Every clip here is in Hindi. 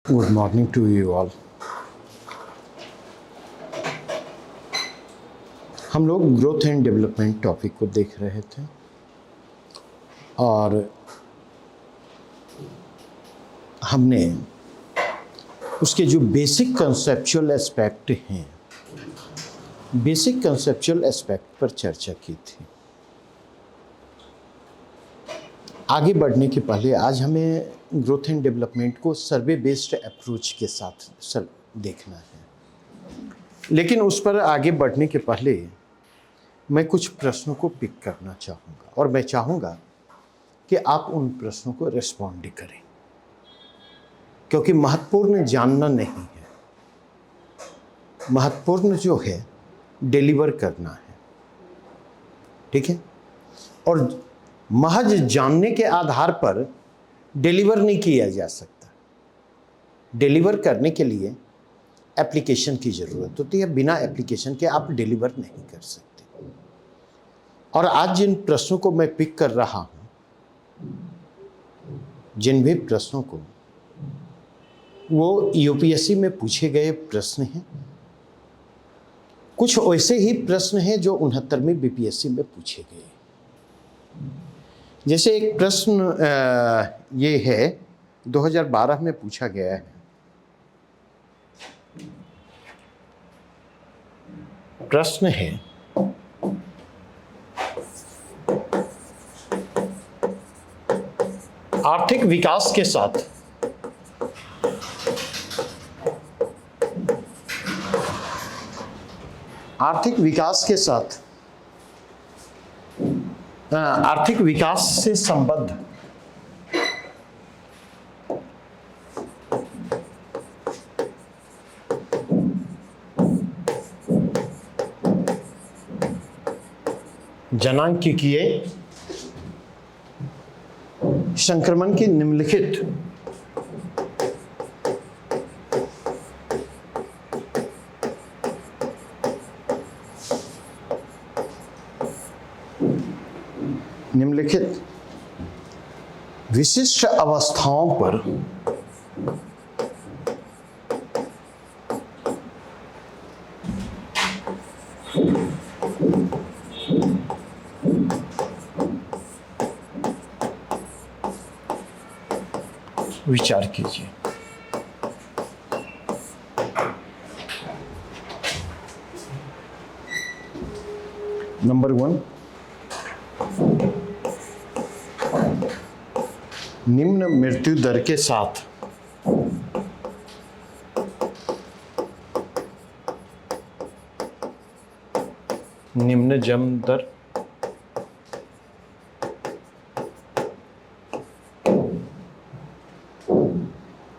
Good morning to you all. हम लोग ग्रोथ एंड डेवलपमेंट टॉपिक को देख रहे थे और हमने उसके जो बेसिक कंसेप्चुअल एस्पेक्ट हैं, बेसिक कंसेप्चुअल एस्पेक्ट पर चर्चा की थी। आगे बढ़ने के पहले आज हमें ग्रोथ एंड डेवलपमेंट को सर्वे बेस्ड अप्रोच के साथ देखना है। लेकिन उस पर आगे बढ़ने के पहले मैं कुछ प्रश्नों को पिक करना चाहूँगा और मैं चाहूँगा कि आप उन प्रश्नों को रिस्पॉन्ड करें, क्योंकि महत्वपूर्ण जानना नहीं है, महत्वपूर्ण जो है डिलीवर करना है। ठीक है? और महज जानने के आधार पर डिलीवर नहीं किया जा सकता। डिलीवर करने के लिए एप्लीकेशन की ज़रूरत होती है। बिना एप्लीकेशन के आप डिलीवर नहीं कर सकते। और आज जिन प्रश्नों को मैं पिक कर रहा हूँ, जिन भी प्रश्नों को, वो यूपीएससी में पूछे गए प्रश्न हैं। कुछ वैसे ही प्रश्न हैं जो 69वीं बीपीएससी में पूछे गए। जैसे एक प्रश्न ये है, 2012 में पूछा गया है। प्रश्न है, आर्थिक विकास के साथ आर्थिक विकास से संबद्ध जनांकिकीय संक्रमण की निम्नलिखित विशिष्ट अवस्थाओं पर विचार कीजिए। नंबर 1, निम्न मृत्यु दर के साथ निम्न जन्म दर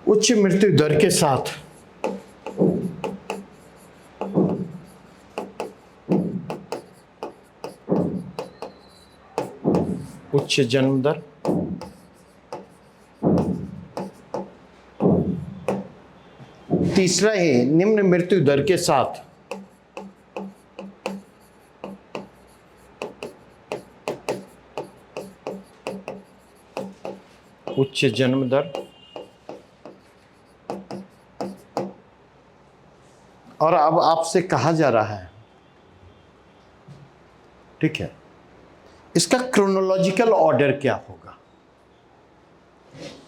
उच्च मृत्यु दर के साथ उच्च जन्म दर तीसरा है, निम्न मृत्यु दर के साथ उच्च जन्म दर और अब आपसे कहा जा रहा है, ठीक है, इसका क्रोनोलॉजिकल ऑर्डर क्या होगा।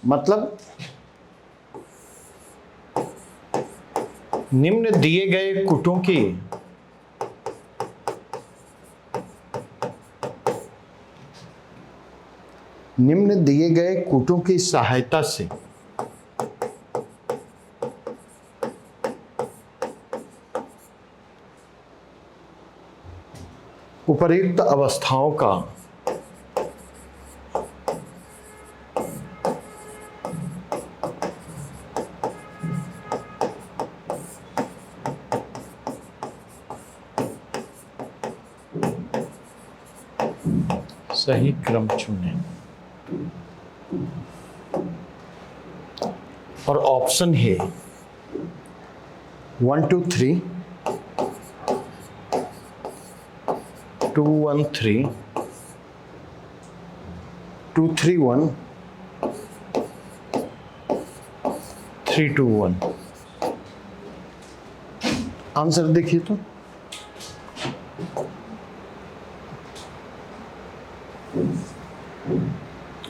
मतलब निम्न दिए गए कुटों की सहायता से उपर्युक्त अवस्थाओं का सही क्रम चुनें। और ऑप्शन है 1 2 3 2 1 3 2 3 1 3 to 1। आंसर देखिए तो,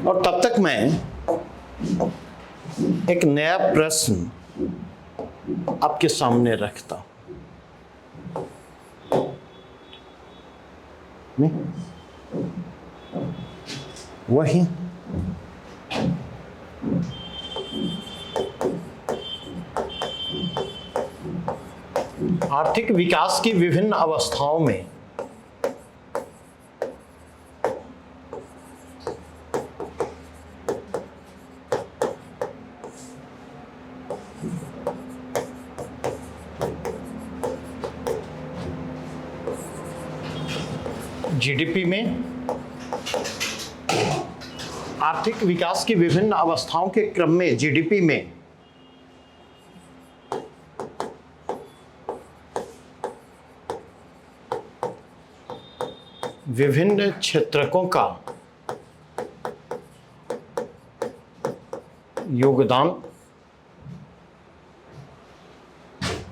और तब तक मैं एक नया प्रश्न आपके सामने रखता हूं। नहीं, वही आर्थिक विकास की विभिन्न अवस्थाओं में जीडीपी में आर्थिक विकास की विभिन्न अवस्थाओं के क्रम में जीडीपी में विभिन्न क्षेत्रकों का योगदान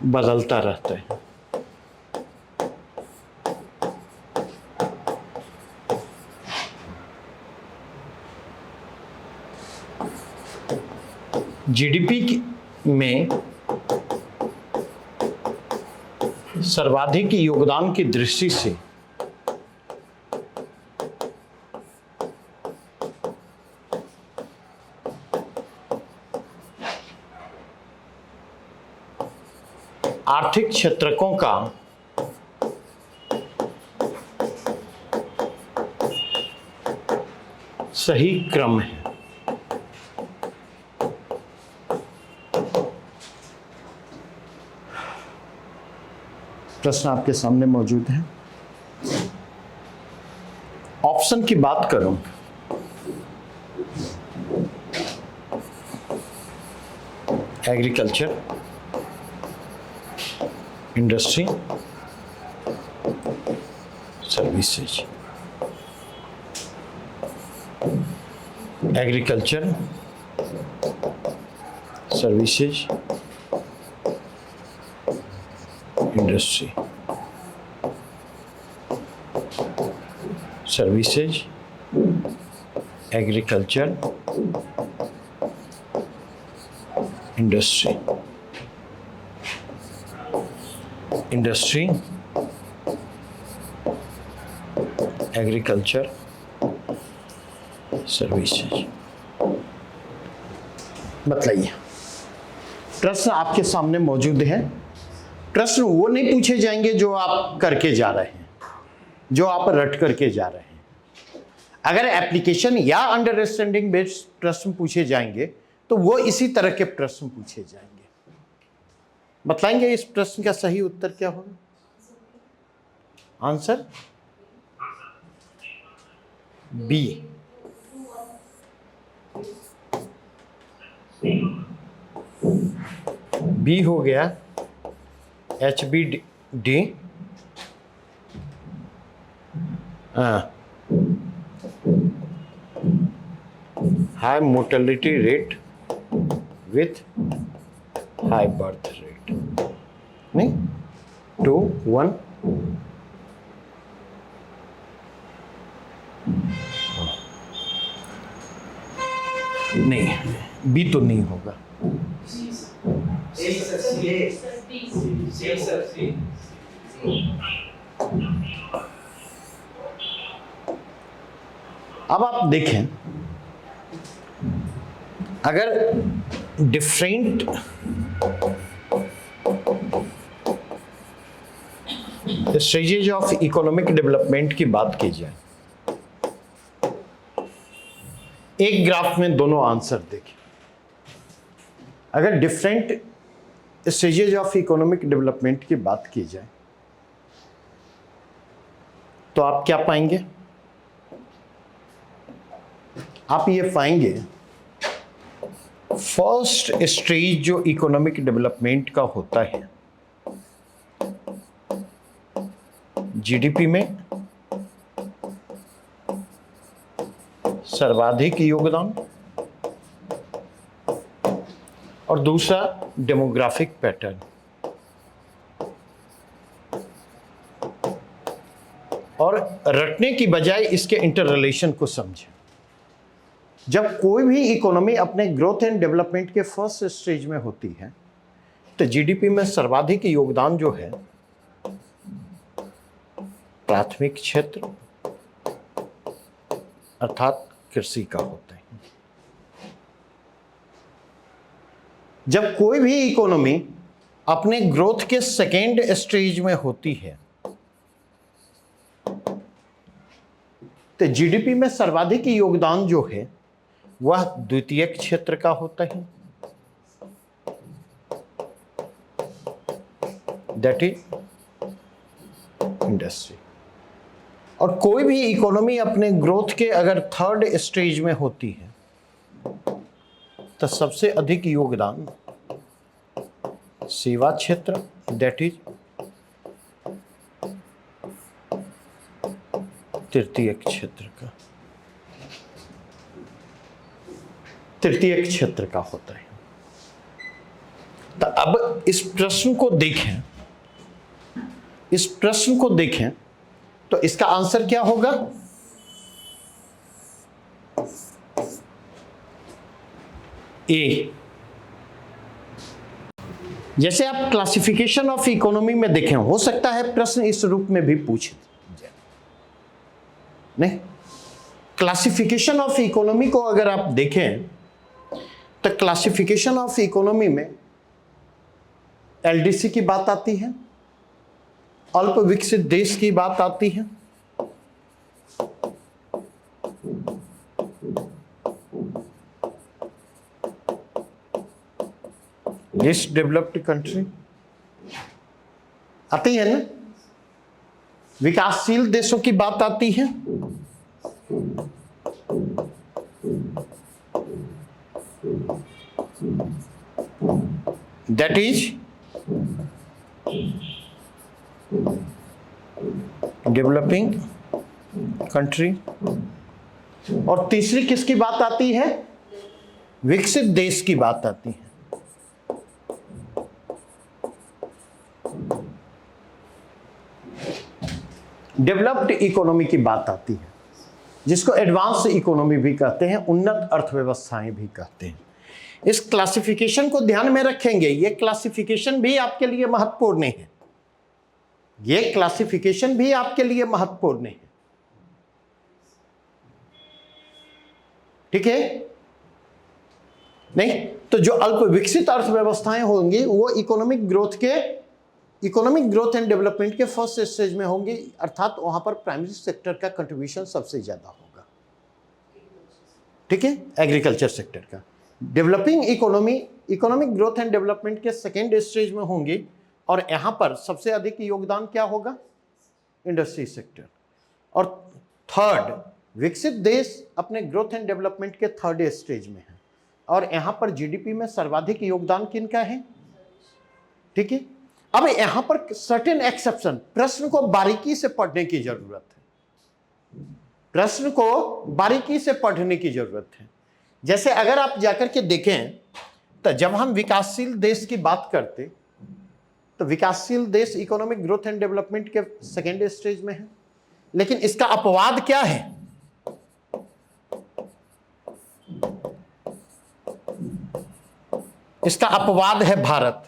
बदलता रहता है। जीडीपी में सर्वाधिक योगदान की दृष्टि से आर्थिक क्षेत्रकों का सही क्रम है। प्रश्न आपके सामने मौजूद है। ऑप्शन की बात करूं, agriculture, industry, services. Agriculture, services, industry, services, agriculture, industry, industry, agriculture, services. बताइए, प्रश्न आपके सामने मौजूद है। प्रश्न वो नहीं पूछे जाएंगे जो आप करके जा रहे हैं, जो आप रट करके जा रहे हैं। अगर एप्लीकेशन या अंडरस्टैंडिंग बेस्ड प्रश्न पूछे जाएंगे तो वो इसी तरह के प्रश्न पूछे जाएंगे। बताएंगे इस प्रश्न का सही उत्तर क्या होगा? Answer B. बी हो गया HBD, high mortality rate with high birth rate. नहीं, 2, 1। नहीं, बी तो नहीं होगा। अब आप देखें, अगर different stages of economic development की बात की जाए, एक ग्राफ में दोनों आंसर देखें। अगर different stages of economic development की बात की जाए तो आप क्या पाएंगे? आप ये पाएंगे, फर्स्ट स्टेज जो इकोनॉमिक डेवलपमेंट का होता है, जीडीपी में सर्वाधिक योगदान और दूसरा डेमोग्राफिक पैटर्न। और रटने की बजाय इसके इंटर रिलेशन को समझें। जब कोई भी इकोनॉमी अपने ग्रोथ एंड डेवलपमेंट के फर्स्ट स्टेज में होती है तो जीडीपी में सर्वाधिक योगदान जो है प्राथमिक क्षेत्र अर्थात कृषि का होता है। जब कोई भी इकोनॉमी अपने ग्रोथ के सेकेंड स्टेज में होती है तो जीडीपी में सर्वाधिक योगदान जो है वह द्वितीयक क्षेत्र का होता है, दैट इज इंडस्ट्री। और कोई भी इकोनॉमी अपने ग्रोथ के अगर थर्ड स्टेज में होती है तो सबसे अधिक योगदान सेवा क्षेत्र, दैट इज तृतीयक क्षेत्र का, तृतीयक क्षेत्र का होता है। तो अब इस प्रश्न को देखें, इस प्रश्न को देखें तो इसका आंसर क्या होगा? ए। जैसे आप क्लासिफिकेशन ऑफ इकोनॉमी में देखें, हो सकता है प्रश्न इस रूप में भी पूछे नहीं। क्लासिफिकेशन ऑफ इकोनॉमी को अगर आप देखें तो क्लासिफिकेशन ऑफ इकोनॉमी में एलडीसी की बात आती है, अल्प विकसित देश की बात आती है, लीस्ट डेवलप्ड कंट्री आती है ना, विकासशील देशों की बात आती है, दैट इज डेवलपिंग कंट्री। और तीसरी किसकी बात आती है? विकसित देश की बात आती है। डेवलप्ड इकोनॉमी की बात आती है, जिसको एडवांस इकोनॉमी भी कहते हैं, उन्नत अर्थव्यवस्थाएं भी कहते हैं। इस क्लासिफिकेशन को ध्यान में रखेंगे, ये क्लासिफिकेशन भी आपके लिए महत्वपूर्ण है, ये क्लासिफिकेशन भी आपके लिए महत्वपूर्ण है, ठीक है? नहीं तो जो अल्प विकसित अर्थव्यवस्थाएं होंगी वो इकोनॉमिक ग्रोथ एंड डेवलपमेंट के फर्स्ट स्टेज में होंगी, अर्थात वहां पर प्राइमरी सेक्टर का कंट्रीब्यूशन सबसे ज्यादा होगा, ठीक है, एग्रीकल्चर सेक्टर का। Developing economy economic growth and development के सेकेंड स्टेज में होंगी और यहां पर सबसे अधिक योगदान क्या होगा? Industry sector. और थर्ड, विकसित देश अपने ग्रोथ एंड डेवलपमेंट के थर्ड स्टेज में है और यहां पर जीडीपी में सर्वाधिक योगदान किनका है? ठीक है। अब यहां पर सर्टेन एक्सेप्शन, प्रश्न को बारीकी से पढ़ने की जरूरत है, प्रश्न को बारीकी से पढ़ने की जरूरत है। जैसे अगर आप जाकर के देखें तो जब हम विकासशील देश की बात करते तो विकासशील देश इकोनॉमिक ग्रोथ एंड डेवलपमेंट के सेकेंड स्टेज में है, लेकिन इसका अपवाद क्या है? इसका अपवाद है भारत।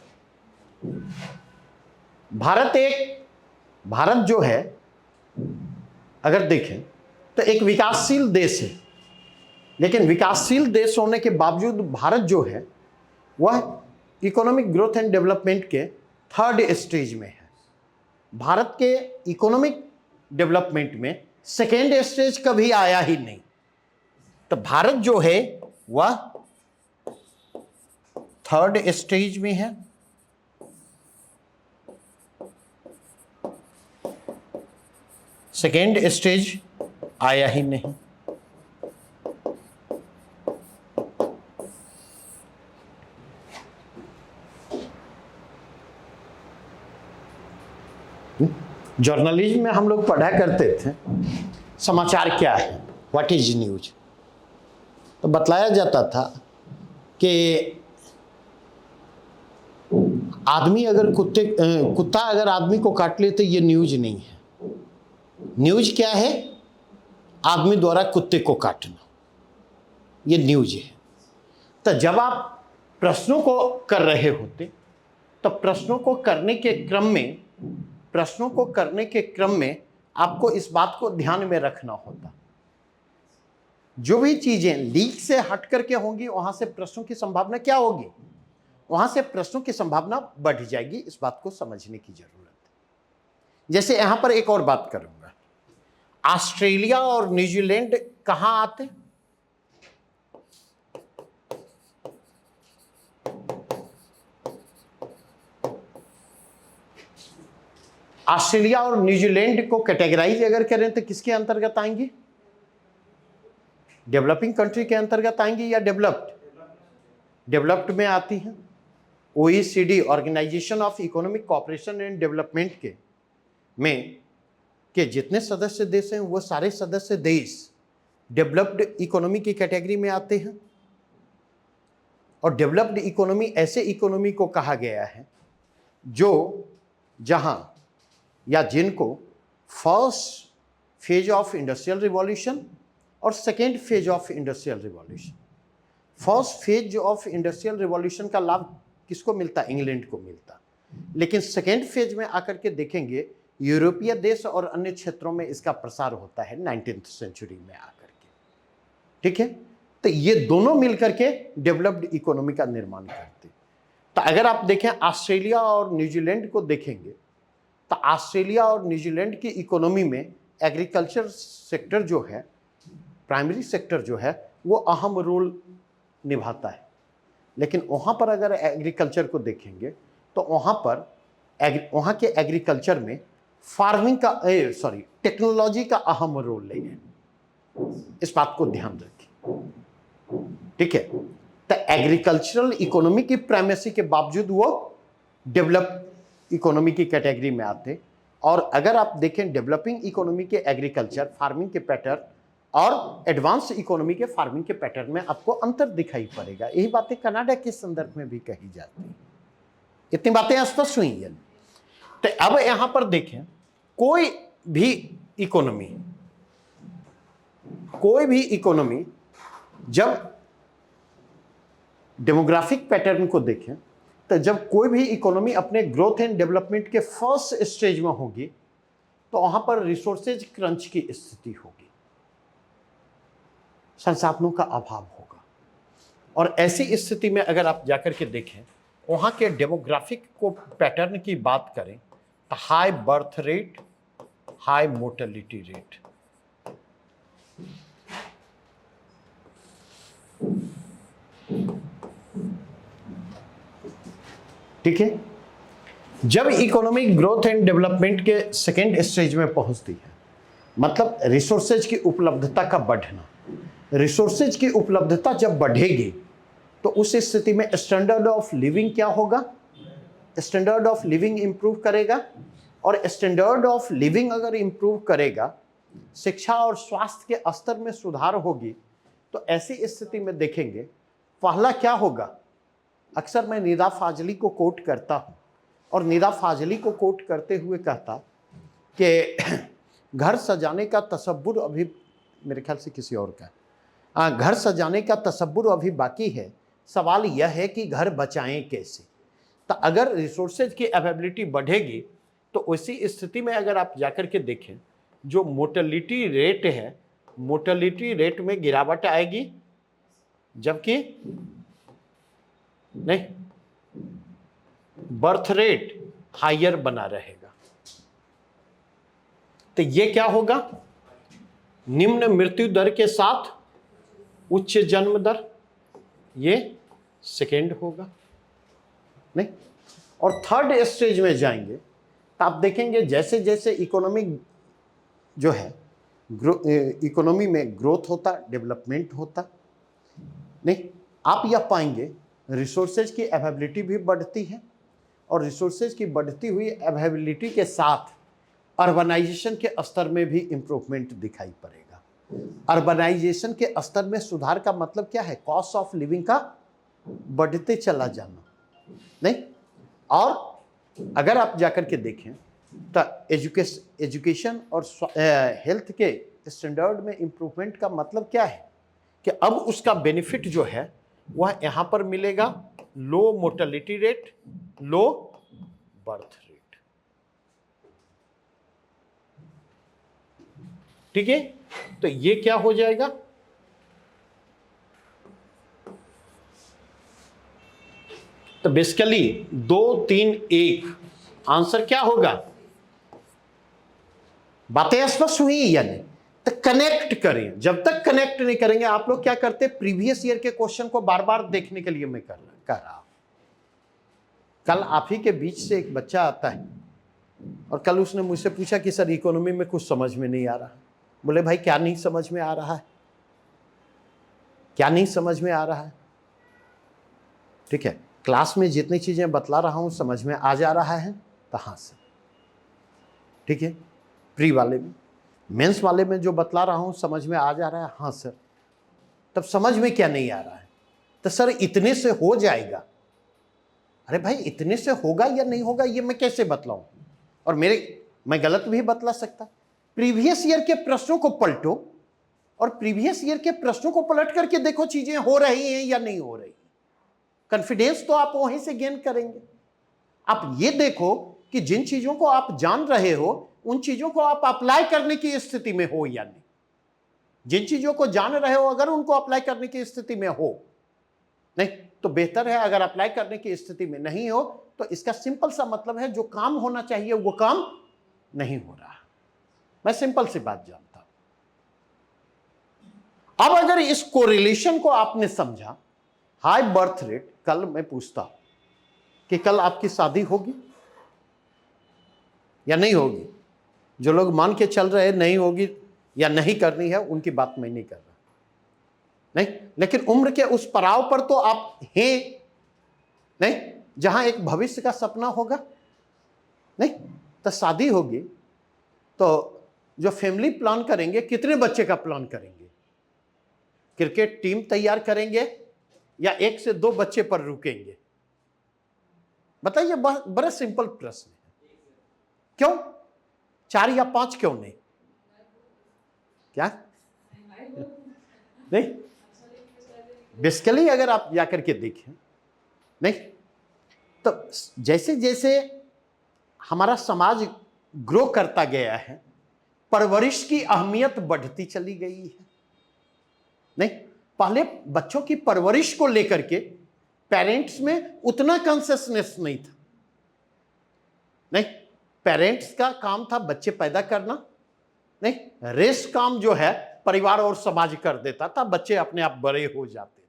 भारत जो है अगर देखें तो एक विकासशील देश है, लेकिन विकासशील देश होने के बावजूद भारत जो है वह इकोनॉमिक ग्रोथ एंड डेवलपमेंट के थर्ड स्टेज में है। भारत के इकोनॉमिक डेवलपमेंट में सेकेंड स्टेज कभी आया ही नहीं। तो भारत जो है वह थर्ड स्टेज में है, सेकेंड स्टेज आया ही नहीं। जर्नलिज्म में हम लोग पढ़ा करते थे समाचार क्या है, व्हाट इज न्यूज। तो बतलाया जाता था कि आदमी अगर कुत्ता अगर आदमी को काट ले तो ये न्यूज नहीं है। न्यूज क्या है? आदमी द्वारा कुत्ते को काटना, ये न्यूज है। तो जब आप प्रश्नों को कर रहे होते तो प्रश्नों को करने के क्रम में आपको इस बात को ध्यान में रखना होता, जो भी चीजें लीक से हट करके होंगी वहां से प्रश्नों की संभावना क्या होगी? वहां से प्रश्नों की संभावना बढ़ जाएगी। इस बात को समझने की जरूरत है। जैसे यहां पर एक और बात करूंगा, ऑस्ट्रेलिया और न्यूजीलैंड कहां आते? ऑस्ट्रेलिया और न्यूजीलैंड को कैटेगराइज अगर करें तो किसके अंतर्गत आएंगी? डेवलपिंग कंट्री के अंतर्गत आएंगी या डेवलप्ड? डेवलप्ड में आती हैं। OECD organisation of economic cooperation and development के जितने सदस्य देश हैं वो सारे सदस्य देश डेवलप्ड इकोनॉमी की कैटेगरी में आते हैं। और डेवलप्ड इकोनॉमी ऐसे इकोनॉमी को कहा गया है जो जहां या जिनको first phase of industrial revolution और second phase of industrial revolution, first phase of industrial revolution का लाभ किसको मिलता? इंग्लैंड को मिलता। लेकिन सेकेंड फेज में आकर के देखेंगे यूरोपीय देश और अन्य क्षेत्रों में इसका प्रसार होता है 19th सेंचुरी में आकर के। ठीक है, तो ये दोनों मिलकर के डेवलप्ड इकोनॉमी का निर्माण करते। तो अगर आप देखें ऑस्ट्रेलिया और न्यूजीलैंड को देखेंगे तो ऑस्ट्रेलिया और न्यूजीलैंड की इकोनॉमी में एग्रीकल्चर सेक्टर जो है, प्राइमरी सेक्टर जो है, वो अहम रोल निभाता है। लेकिन वहाँ पर अगर एग्रीकल्चर को देखेंगे तो वहाँ के एग्रीकल्चर में फार्मिंग का टेक्नोलॉजी का अहम रोल है। इस बात को ध्यान रखें। ठीक है, तो एग्रीकल्चरल इकोनॉमी की प्राइमेसी के बावजूद वो डेवलप इकोनॉमी की कैटेगरी में आते। और अगर आप देखें डेवलपिंग इकोनॉमी के एग्रीकल्चर फार्मिंग के पैटर्न और एडवांस इकोनॉमी के फार्मिंग के पैटर्न में आपको अंतर दिखाई पड़ेगा। यही बातें कनाडा के संदर्भ में भी कही जाती हैं। इतनी बातें स्पष्ट हुई हैं। तो अब यहां पर देखें, कोई भी इकोनॉमी जब डेमोग्राफिक पैटर्न को देखें तो जब कोई भी इकोनॉमी अपने ग्रोथ एंड डेवलपमेंट के फर्स्ट स्टेज में होगी तो वहां पर रिसोर्सेज क्रंच की स्थिति होगी, संसाधनों का अभाव होगा। और ऐसी स्थिति में अगर आप जाकर के देखें वहां के डेमोग्राफिक को पैटर्न की बात करें तो high birth rate, high mortality rate, ठीक है। जब इकोनॉमिक ग्रोथ एंड डेवलपमेंट के सेकेंड स्टेज में पहुंचती है, मतलब रिसोर्सेज की उपलब्धता का बढ़ना, रिसोर्सेज की उपलब्धता जब बढ़ेगी तो उस स्थिति में स्टैंडर्ड ऑफ लिविंग क्या होगा? स्टैंडर्ड ऑफ लिविंग इंप्रूव करेगा। और स्टैंडर्ड ऑफ लिविंग अगर इंप्रूव करेगा, शिक्षा और स्वास्थ्य के स्तर में सुधार होगी, तो ऐसी स्थिति में देखेंगे पहला क्या होगा? अक्सर मैं निदा फाजली को कोट करता हूं और निदा फाजली को कोट करते हुए कहता कि घर सजाने का तसव्वुर अभी, मेरे ख्याल से किसी और का, घर सजाने का तसव्वुर अभी बाकी है, सवाल यह है कि घर बचाएं कैसे। तो अगर रिसोर्सेज की अवेलेबिलिटी बढ़ेगी तो उसी स्थिति में अगर आप जाकर के देखें जो मोर्टेलिटी रेट है, मोर्टेलिटी रेट में गिरावट आएगी, जबकि नहीं बर्थ रेट हायर बना रहेगा। तो ये क्या होगा? निम्न मृत्यु दर के साथ उच्च जन्म दर, ये सेकेंड होगा नहीं। और थर्ड स्टेज में जाएंगे तो आप देखेंगे जैसे जैसे इकोनॉमिक जो है इकोनॉमी में ग्रोथ होता, डेवलपमेंट होता नहीं, आप यह पाएंगे रिसोर्सेज की अवेलेबिलिटी भी बढ़ती है और रिसोर्सेज की बढ़ती हुई अवेलेबिलिटी के साथ अर्बनाइजेशन के स्तर में भी इंप्रूवमेंट दिखाई पड़ेगा। अर्बनाइजेशन के स्तर में सुधार का मतलब क्या है? कॉस्ट ऑफ लिविंग का बढ़ते चला जाना नहीं, और अगर आप जाकर के देखें तो एजुकेशन और हेल्थ के स्टैंडर्ड में इम्प्रूवमेंट का मतलब क्या है कि अब उसका बेनिफिट जो है वह यहां पर मिलेगा, low mortality rate, low birth rate. ठीक है, तो ये क्या हो जाएगा, तो बेसिकली 2 3 1 आंसर क्या होगा। बातें स्पष्ट हुई या नहीं? तो कनेक्ट करें, जब तक कनेक्ट नहीं करेंगे आप लोग क्या करते, प्रीवियस ईयर के क्वेश्चन को बार बार देखने के लिए मैं कर रहा। कल आप ही के बीच से एक बच्चा आता है और कल उसने मुझसे पूछा कि सर इकोनॉमी में कुछ समझ में नहीं आ रहा। बोले भाई क्या नहीं समझ में आ रहा है, क्या नहीं समझ में आ रहा है? ठीक है, क्लास में जितनी चीजें बतला रहा हूं समझ में आ जा रहा है तो हाँ सर। ठीक है, प्री वाले में, मेंस वाले में जो बतला रहा हूं समझ में आ जा रहा है, हाँ सर। तब समझ में क्या नहीं आ रहा है? तो सर इतने से हो जाएगा। अरे भाई इतने से होगा या नहीं होगा ये मैं कैसे बतलाऊं? और मैं गलत भी बतला सकता। प्रीवियस ईयर के प्रश्नों को पलटो और प्रीवियस ईयर के प्रश्नों को पलट करके देखो चीजें हो रही हैं या नहीं हो रही। कॉन्फिडेंस तो आप वहीं से गेन करेंगे। आप ये देखो कि जिन चीजों को आप जान रहे हो उन चीजों को आप अप्लाई करने की स्थिति में हो या नहीं। जिन चीजों को जान रहे हो अगर उनको अप्लाई करने की स्थिति में हो नहीं तो बेहतर है। अगर अप्लाई करने की स्थिति में नहीं हो तो इसका सिंपल सा मतलब है जो काम होना चाहिए वो काम नहीं हो रहा। मैं सिंपल सी बात जानता हूं। अब अगर इस कोरिलेशन को आपने समझा, हाई बर्थ रेट, कल मैं पूछता कि कल आपकी शादी होगी या नहीं होगी? जो लोग मान के चल रहे नहीं होगी या नहीं करनी है उनकी बात मैं नहीं कर रहा, नहीं। लेकिन उम्र के उस पड़ाव पर तो आप हैं नहीं, जहां एक भविष्य का सपना होगा नहीं। तो शादी होगी तो जो फैमिली प्लान करेंगे, कितने बच्चे का प्लान करेंगे? क्रिकेट टीम तैयार करेंगे या 1 से 2 बच्चे पर रुकेंगे? बताइए, बड़ा सिंपल प्रश्न है। क्यों 4 या 5 क्यों नहीं? क्या नहीं? बेसिकली अगर आप जाकर के देखें नहीं तो जैसे जैसे हमारा समाज ग्रो करता गया है परवरिश की अहमियत बढ़ती चली गई है नहीं। पहले बच्चों की परवरिश को लेकर के पेरेंट्स में उतना कॉन्शियसनेस नहीं था नहीं। पेरेंट्स का काम था बच्चे पैदा करना नहीं, रेस्ट काम जो है परिवार और समाज कर देता था, बच्चे अपने आप बड़े हो जाते थे।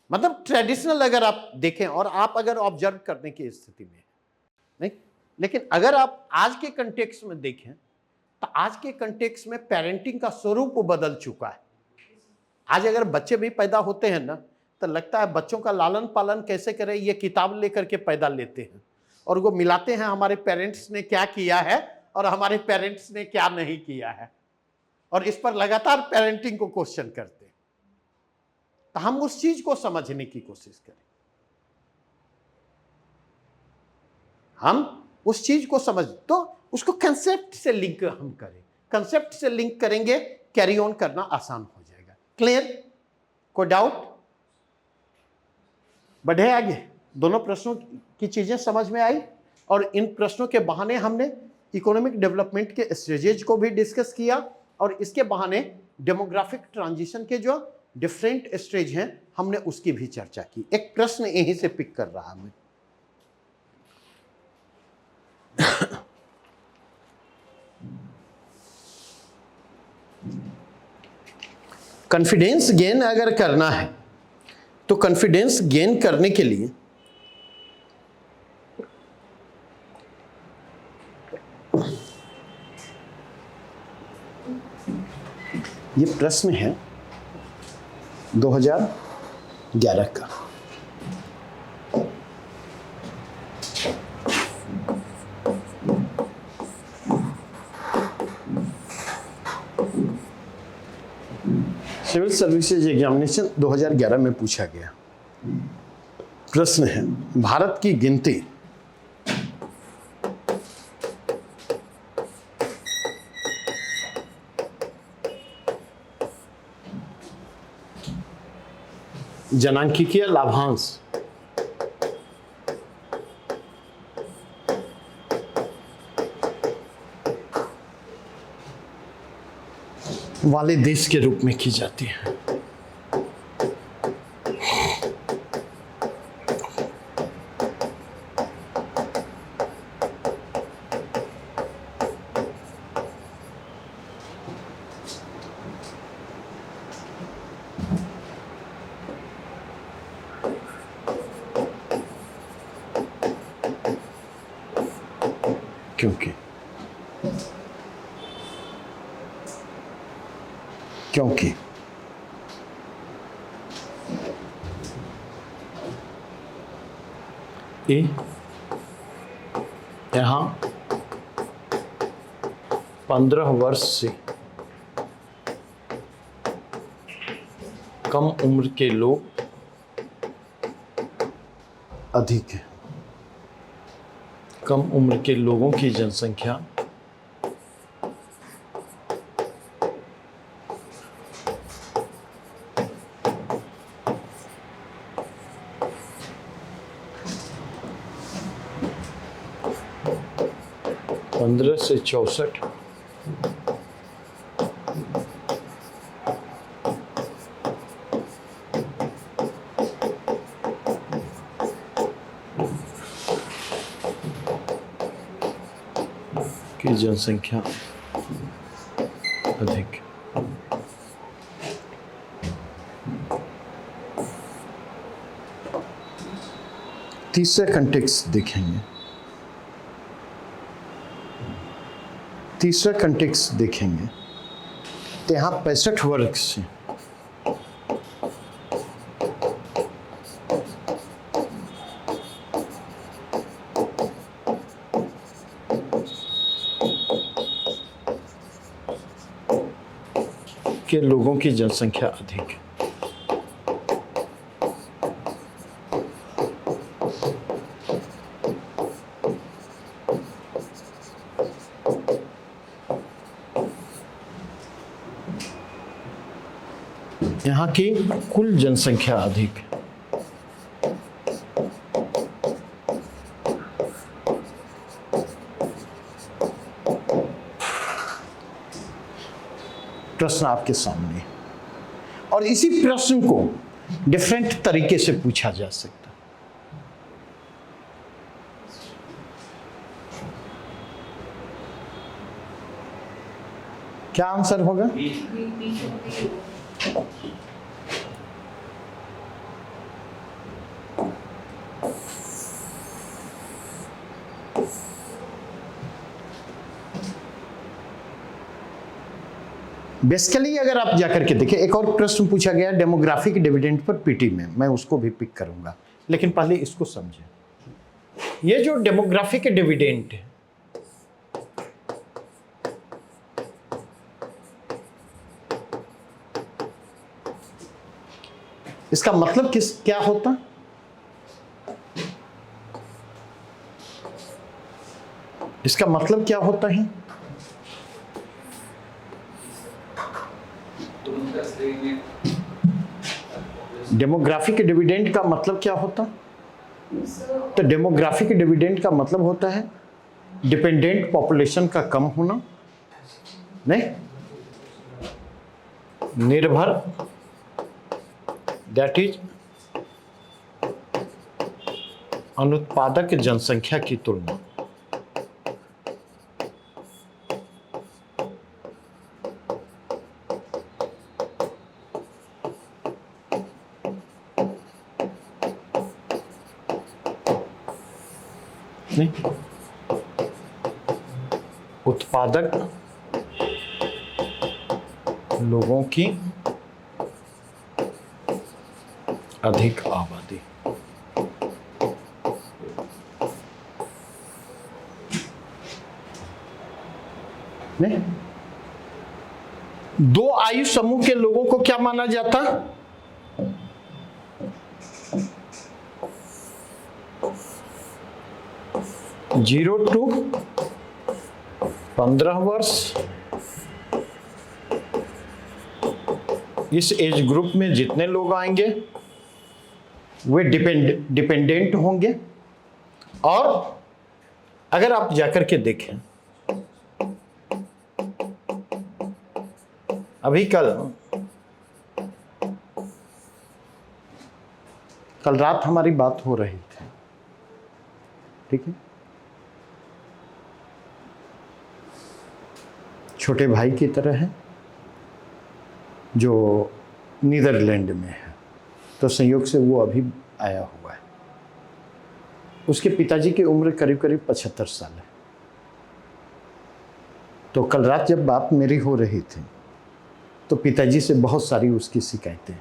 मतलब ट्रेडिशनल अगर आप देखें और आप अगर ऑब्जर्व करने की स्थिति में नहीं। लेकिन अगर आप आज के कंटेक्स्ट में देखें तो आज के कंटेक्स्ट में पेरेंटिंग का स्वरूप बदल चुका है। आज अगर बच्चे भी पैदा होते हैं ना तो लगता है बच्चों का लालन पालन कैसे करें ये किताब लेकर के पैदा लेते हैं और वो मिलाते हैं हमारे पेरेंट्स ने क्या किया है और हमारे पेरेंट्स ने क्या नहीं किया है, और इस पर लगातार पेरेंटिंग को क्वेश्चन करते हैं। तो हम उस चीज को समझने की कोशिश करें, हम उस चीज को समझ तो उसको कंसेप्ट से लिंक हम करें। कंसेप्ट से लिंक करेंगे, कैरी ऑन करना आसान हो जाएगा। क्लियर? कोई डाउट? बढ़े आगे। दोनों प्रश्नों की चीजें समझ में आई और इन प्रश्नों के बहाने हमने इकोनॉमिक डेवलपमेंट के स्टेजेज को भी डिस्कस किया और इसके बहाने डेमोग्राफिक ट्रांजिशन के जो डिफरेंट स्टेज हैं हमने उसकी भी चर्चा की। एक प्रश्न यहीं से पिक कर रहा मैं। कॉन्फिडेंस गेन अगर करना है तो कॉन्फिडेंस गेन करने के लिए ये प्रश्न है 2011 का। सिविल सर्विसेज एग्जामिनेशन 2011 में पूछा गया प्रश्न है, भारत की गिनती जनांकिकीय लाभांश वाले देश के रूप में की जाती है। क्योंकि यहाँ 15 वर्ष से कम उम्र के लोग अधिक हैं। कम उम्र के लोगों की जनसंख्या पंद्रह से 64 की जनसंख्या अधिक। तीसरा कंटेक्स्ट देखेंगे। तीसरा कंटेक्स्ट देखेंगे तो यहाँ 65 वर्ग से के लोगों की जनसंख्या अधिक है। यहाँ की कुल जनसंख्या अधिक है। प्रश्न आपके सामने, और इसी प्रश्न को डिफरेंट तरीके से पूछा जा सकता है। क्या आंसर होगा? बेसिकली अगर आप जाकर के देखें, एक और प्रश्न पूछा गया डेमोग्राफिक डिविडेंड पर पीटी में, मैं उसको भी पिक करूंगा, लेकिन पहले इसको समझें। ये जो डेमोग्राफिक डिविडेंड है, इसका मतलब क्या होता? इसका मतलब क्या होता है? डेमोग्राफिक डिविडेंड का मतलब क्या होता? तो डेमोग्राफिक डिविडेंड का मतलब होता है डिपेंडेंट पॉपुलेशन का कम होना, नहीं, निर्भर, दैट इज अनुत्पादक जनसंख्या की तुलना। उत्पादक लोगों की अधिक आबादी। नहीं, दो आयु समूह के लोगों को क्या माना जाता? जीरो टू 15 वर्ष। इस एज ग्रुप में जितने लोग आएंगे वे डिपेंडेंट होंगे। और अगर आप जाकर के देखें, अभी कल रात हमारी बात हो रही थी, ठीक है, छोटे भाई की तरह है जो नीदरलैंड में है, तो संयोग से वो अभी आया हुआ है। उसके पिताजी की उम्र करीब करीब 75 साल है। तो कल रात जब बात मेरी हो रही थी तो पिताजी से बहुत सारी उसकी शिकायतें,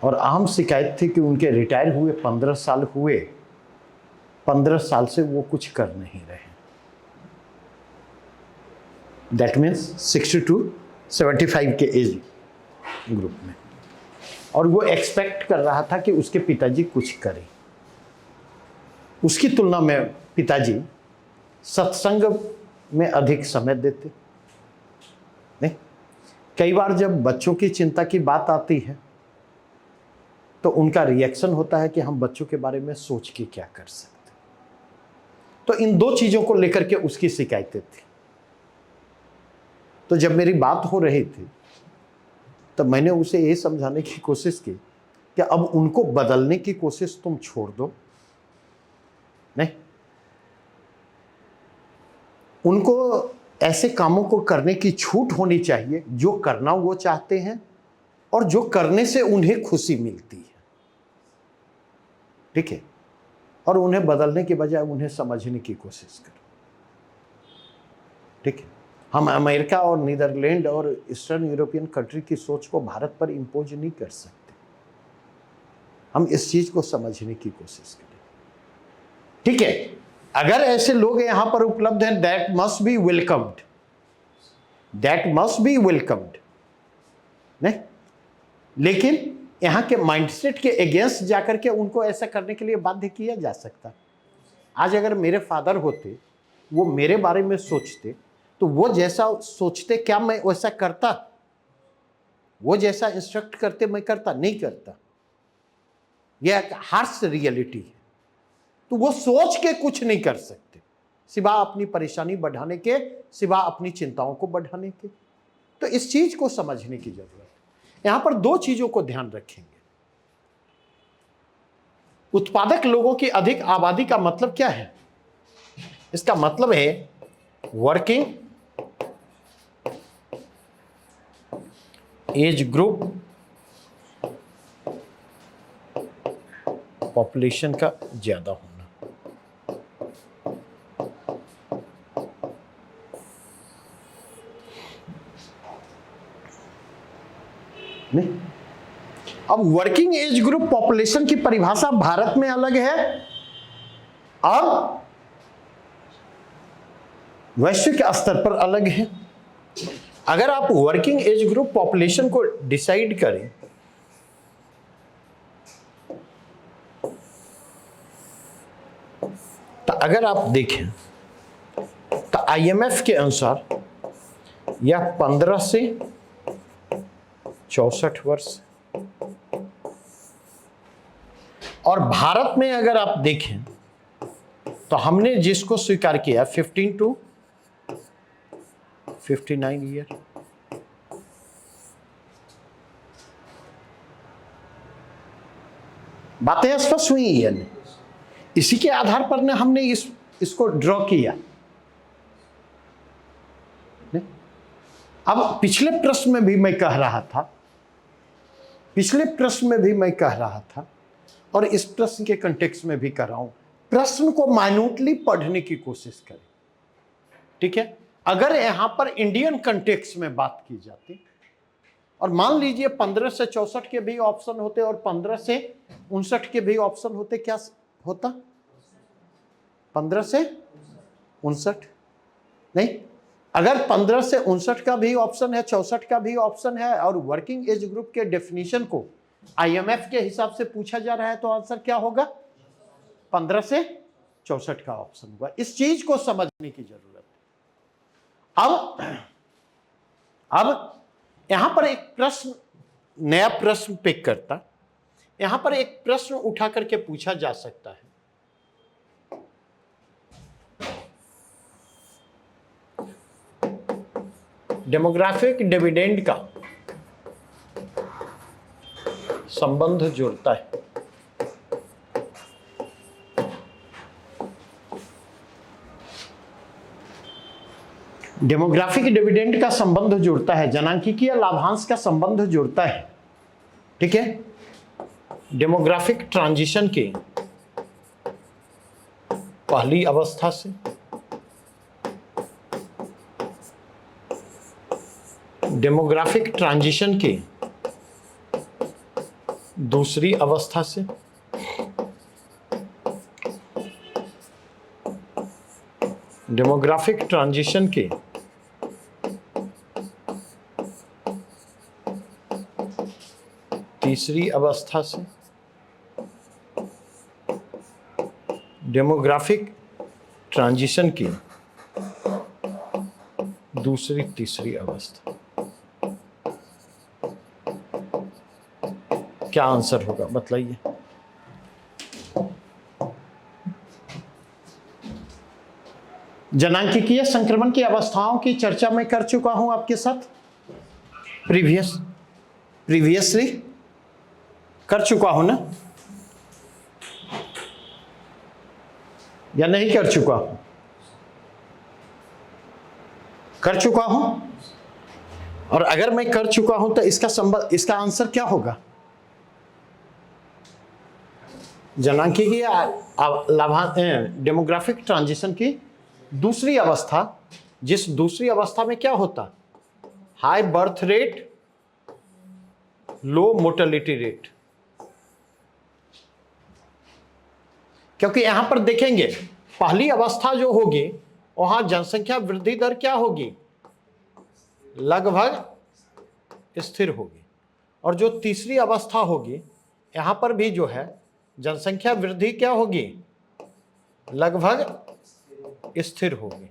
और अहम शिकायत थी कि उनके रिटायर हुए 15 साल हुए, 15 साल से वो कुछ कर नहीं रहे। दैट मीन्स 60 to 75 के एज ग्रुप में, और वो एक्सपेक्ट कर रहा था कि उसके पिताजी कुछ करें। उसकी तुलना में पिताजी सत्संग में अधिक समय देते। नहीं, कई बार जब बच्चों की चिंता की बात आती है तो उनका रिएक्शन होता है कि हम बच्चों के बारे में सोच के क्या कर सकते। तो इन दो चीजों को लेकर के उसकी शिकायतें थी। तो जब मेरी बात हो रही थी तब मैंने उसे ये समझाने की कोशिश की कि अब उनको बदलने की कोशिश तुम छोड़ दो। नहीं, उनको ऐसे कामों को करने की छूट होनी चाहिए जो करना वो चाहते हैं और जो करने से उन्हें खुशी मिलती है, ठीक है, और उन्हें बदलने के बजाय उन्हें समझने की कोशिश करो, ठीक है। हम अमेरिका और नीदरलैंड और ईस्टर्न यूरोपियन कंट्री की सोच को भारत पर इंपोज नहीं कर सकते। हम इस चीज को समझने की कोशिश करें, ठीक है। अगर ऐसे लोग यहां पर उपलब्ध हैं, that must be welcomed, that must be welcomed. नहीं, लेकिन यहां के माइंडसेट के अगेंस्ट जाकर के उनको ऐसा करने के लिए बाध्य किया जा सकता। आज अगर मेरे फादर होते, वो मेरे बारे में सोचते, तो वो जैसा सोचते क्या मैं वैसा करता? वो जैसा इंस्ट्रक्ट करते मैं करता? नहीं करता। यह एक हार्श रियलिटी है। तो वो सोच के कुछ नहीं कर सकते सिवा अपनी परेशानी बढ़ाने के, सिवा अपनी चिंताओं को बढ़ाने के। तो इस चीज को समझने की जरूरत है। यहां पर दो चीजों को ध्यान रखेंगे। उत्पादक लोगों की अधिक आबादी का मतलब क्या है? इसका मतलब है वर्किंग एज ग्रुप पॉपुलेशन का ज्यादा होना। नहीं, अब वर्किंग एज ग्रुप पॉपुलेशन की परिभाषा भारत में अलग है और वैश्विक स्तर पर अलग है। अगर आप वर्किंग एज ग्रुप पॉपुलेशन को डिसाइड करें तो अगर आप देखें तो आईएमएफ के अनुसार यह 15 से 64 वर्ष, और भारत में अगर आप देखें तो हमने जिसको स्वीकार किया 15 to 59 ईयर। बातें स्पष्ट हुई है। इसी के आधार पर ने हमने इसको ड्रॉ किया। अब पिछले प्रश्न में भी मैं कह रहा था, और इस प्रश्न के कंटेक्स्ट में भी कर रहा हूं, प्रश्न को माइन्यूटली पढ़ने की कोशिश करें, ठीक है। अगर यहां पर इंडियन कंटेक्स्ट में बात की जाती और मान लीजिए 15 से 64 के भी ऑप्शन होते और 15 से 59 के भी ऑप्शन होते, क्या होता? 15 से 59 नहीं, अगर 15 से 59 का भी ऑप्शन है, 64 का भी ऑप्शन है, और वर्किंग एज ग्रुप के डेफिनेशन को आईएमएफ के हिसाब से पूछा जा रहा है, तो आंसर क्या होगा? 15 से 64 का ऑप्शन होगा। इस चीज को समझने की जरूरत है। अब यहां पर एक प्रश्न, नया प्रश्न पिक करता यहां पर एक प्रश्न उठा करके पूछा जा सकता है, डेमोग्राफिक डिविडेंड का संबंध जुड़ता है। डेमोग्राफिक डिविडेंड का संबंध जुड़ता है, जनांकिकीय लाभांश का संबंध जुड़ता है। ठीक है, डेमोग्राफिक ट्रांजिशन के पहली अवस्था से डेमोग्राफिक ट्रांजिशन के दूसरी अवस्था से डेमोग्राफिक ट्रांजिशन के तीसरी अवस्था से डेमोग्राफिक ट्रांजिशन की दूसरी तीसरी अवस्था। क्या आंसर होगा बतलाइए। जनांकिकीय संक्रमण की अवस्थाओं की चर्चा मैं कर चुका हूं आपके साथ, प्रीवियसली कर चुका हूं ना, या नहीं कर चुका हूं? कर चुका हूं। और अगर मैं कर चुका हूं तो इसका संबंध, इसका आंसर क्या होगा? जनांकिकीय डेमोग्राफिक ट्रांजिशन की दूसरी अवस्था, जिस दूसरी अवस्था में क्या होता? हाई बर्थ रेट, लो मोर्टेलिटी रेट। क्योंकि यहां पर देखेंगे पहली अवस्था जो होगी वहां जनसंख्या वृद्धि दर क्या होगी? लगभग स्थिर होगी। और जो तीसरी अवस्था होगी यहां पर भी जो है जनसंख्या वृद्धि क्या होगी? लगभग स्थिर होगी।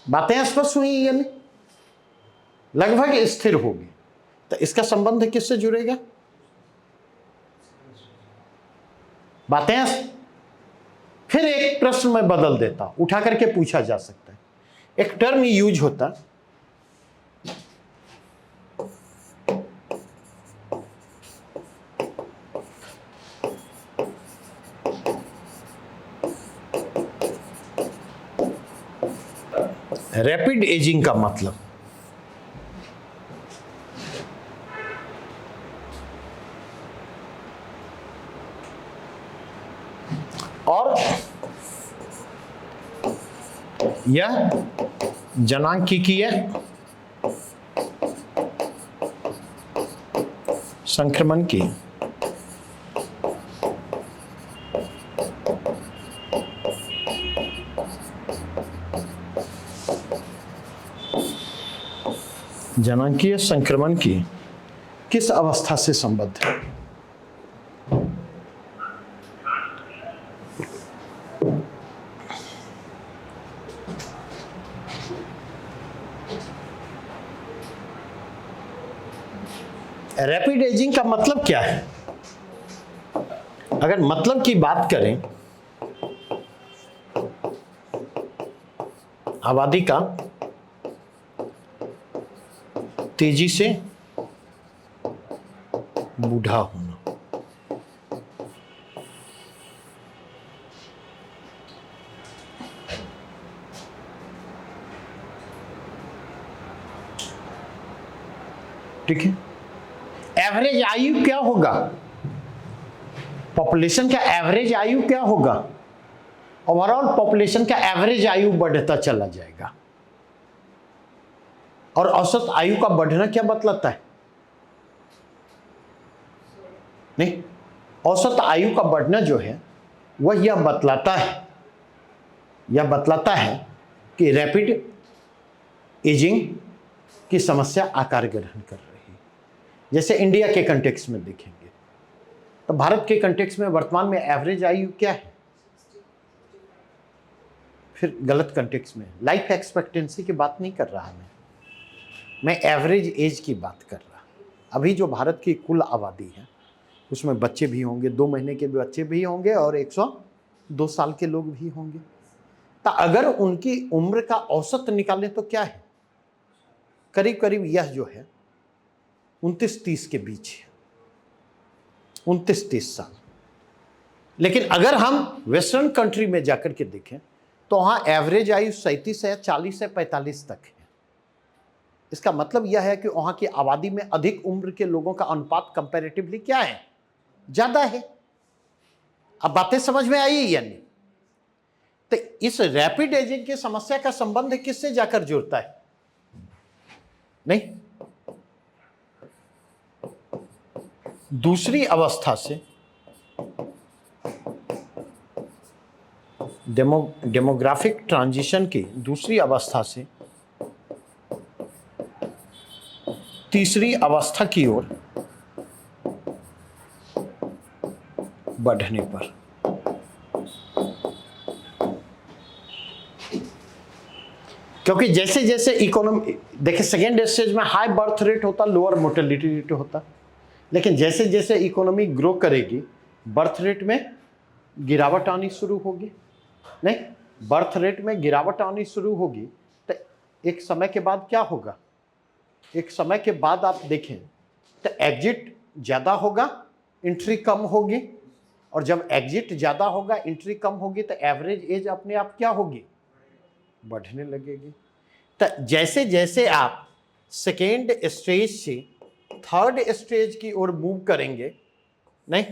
बातें स्पष्ट हुई या नहीं? लगभग स्थिर होगी। तो इसका संबंध किससे जुड़ेगा? बातें। फिर एक प्रश्न मैं बदल देता हूं, उठा करके पूछा जा सकता है। एक टर्म यूज होता, रैपिड एजिंग का मतलब। और यह जनांकिकीय संक्रमण की जनांकीय संक्रमण की किस अवस्था से संबद्ध है? रैपिड एजिंग का मतलब क्या है? अगर मतलब की बात करें, आबादी का तेजी से बूढ़ा होना। ठीक है। एवरेज आयु क्या होगा? पॉपुलेशन का एवरेज आयु क्या होगा? ओवरऑल पॉपुलेशन का एवरेज आयु बढ़ता चला जाएगा। और औसत आयु का बढ़ना क्या बतलाता है? नहीं, औसत आयु का बढ़ना जो है वह यह बतलाता है कि रैपिड एजिंग की समस्या आकार ग्रहण कर रही है। जैसे इंडिया के कंटेक्स्ट में देखेंगे तो भारत के कंटेक्स्ट में वर्तमान में एवरेज आयु क्या है? फिर गलत कंटेक्स्ट में, लाइफ एक्सपेक्टेंसी की बात नहीं कर रहा मैं, मैं एवरेज एज की बात कर रहा। अभी जो भारत की कुल आबादी है उसमें बच्चे भी होंगे, 2 महीने के बच्चे भी होंगे और 102 साल के लोग भी होंगे। तो अगर उनकी उम्र का औसत निकालें तो क्या है, करीब करीब यह जो है 29-30 के बीच है, 29-30 साल। लेकिन अगर हम वेस्टर्न कंट्री में जाकर के देखें तो वहां एवरेज आयु 37 है, 40 से 45 तक है। इसका मतलब यह है कि वहां की आबादी में अधिक उम्र के लोगों का अनुपात कंपैरेटिवली क्या है, ज्यादा है। अब बातें समझ में आई या नहीं? तो इस रैपिड एजिंग की समस्या का संबंध किससे जाकर जुड़ता है? नहीं, दूसरी अवस्था से, डेमोग्राफिक ट्रांजिशन की दूसरी अवस्था से तीसरी अवस्था की ओर बढ़ने पर। क्योंकि जैसे जैसे इकोनॉमी, देखिए सेकेंड स्टेज में हाई बर्थ रेट होता, लोअर मोर्टेलिटी रेट होता, लेकिन जैसे जैसे इकोनॉमी ग्रो करेगी बर्थ रेट में गिरावट आनी शुरू होगी। नहीं, बर्थ रेट में गिरावट आनी शुरू होगी तो एक समय के बाद क्या होगा, एक समय के बाद आप देखें तो एग्जिट ज़्यादा होगा, एंट्री कम होगी, और जब एग्जिट ज़्यादा होगा, एंट्री कम होगी तो एवरेज एज अपने आप क्या होगी, बढ़ने लगेगी। तो जैसे जैसे आप सेकेंड स्टेज से थर्ड स्टेज की ओर मूव करेंगे, नहीं,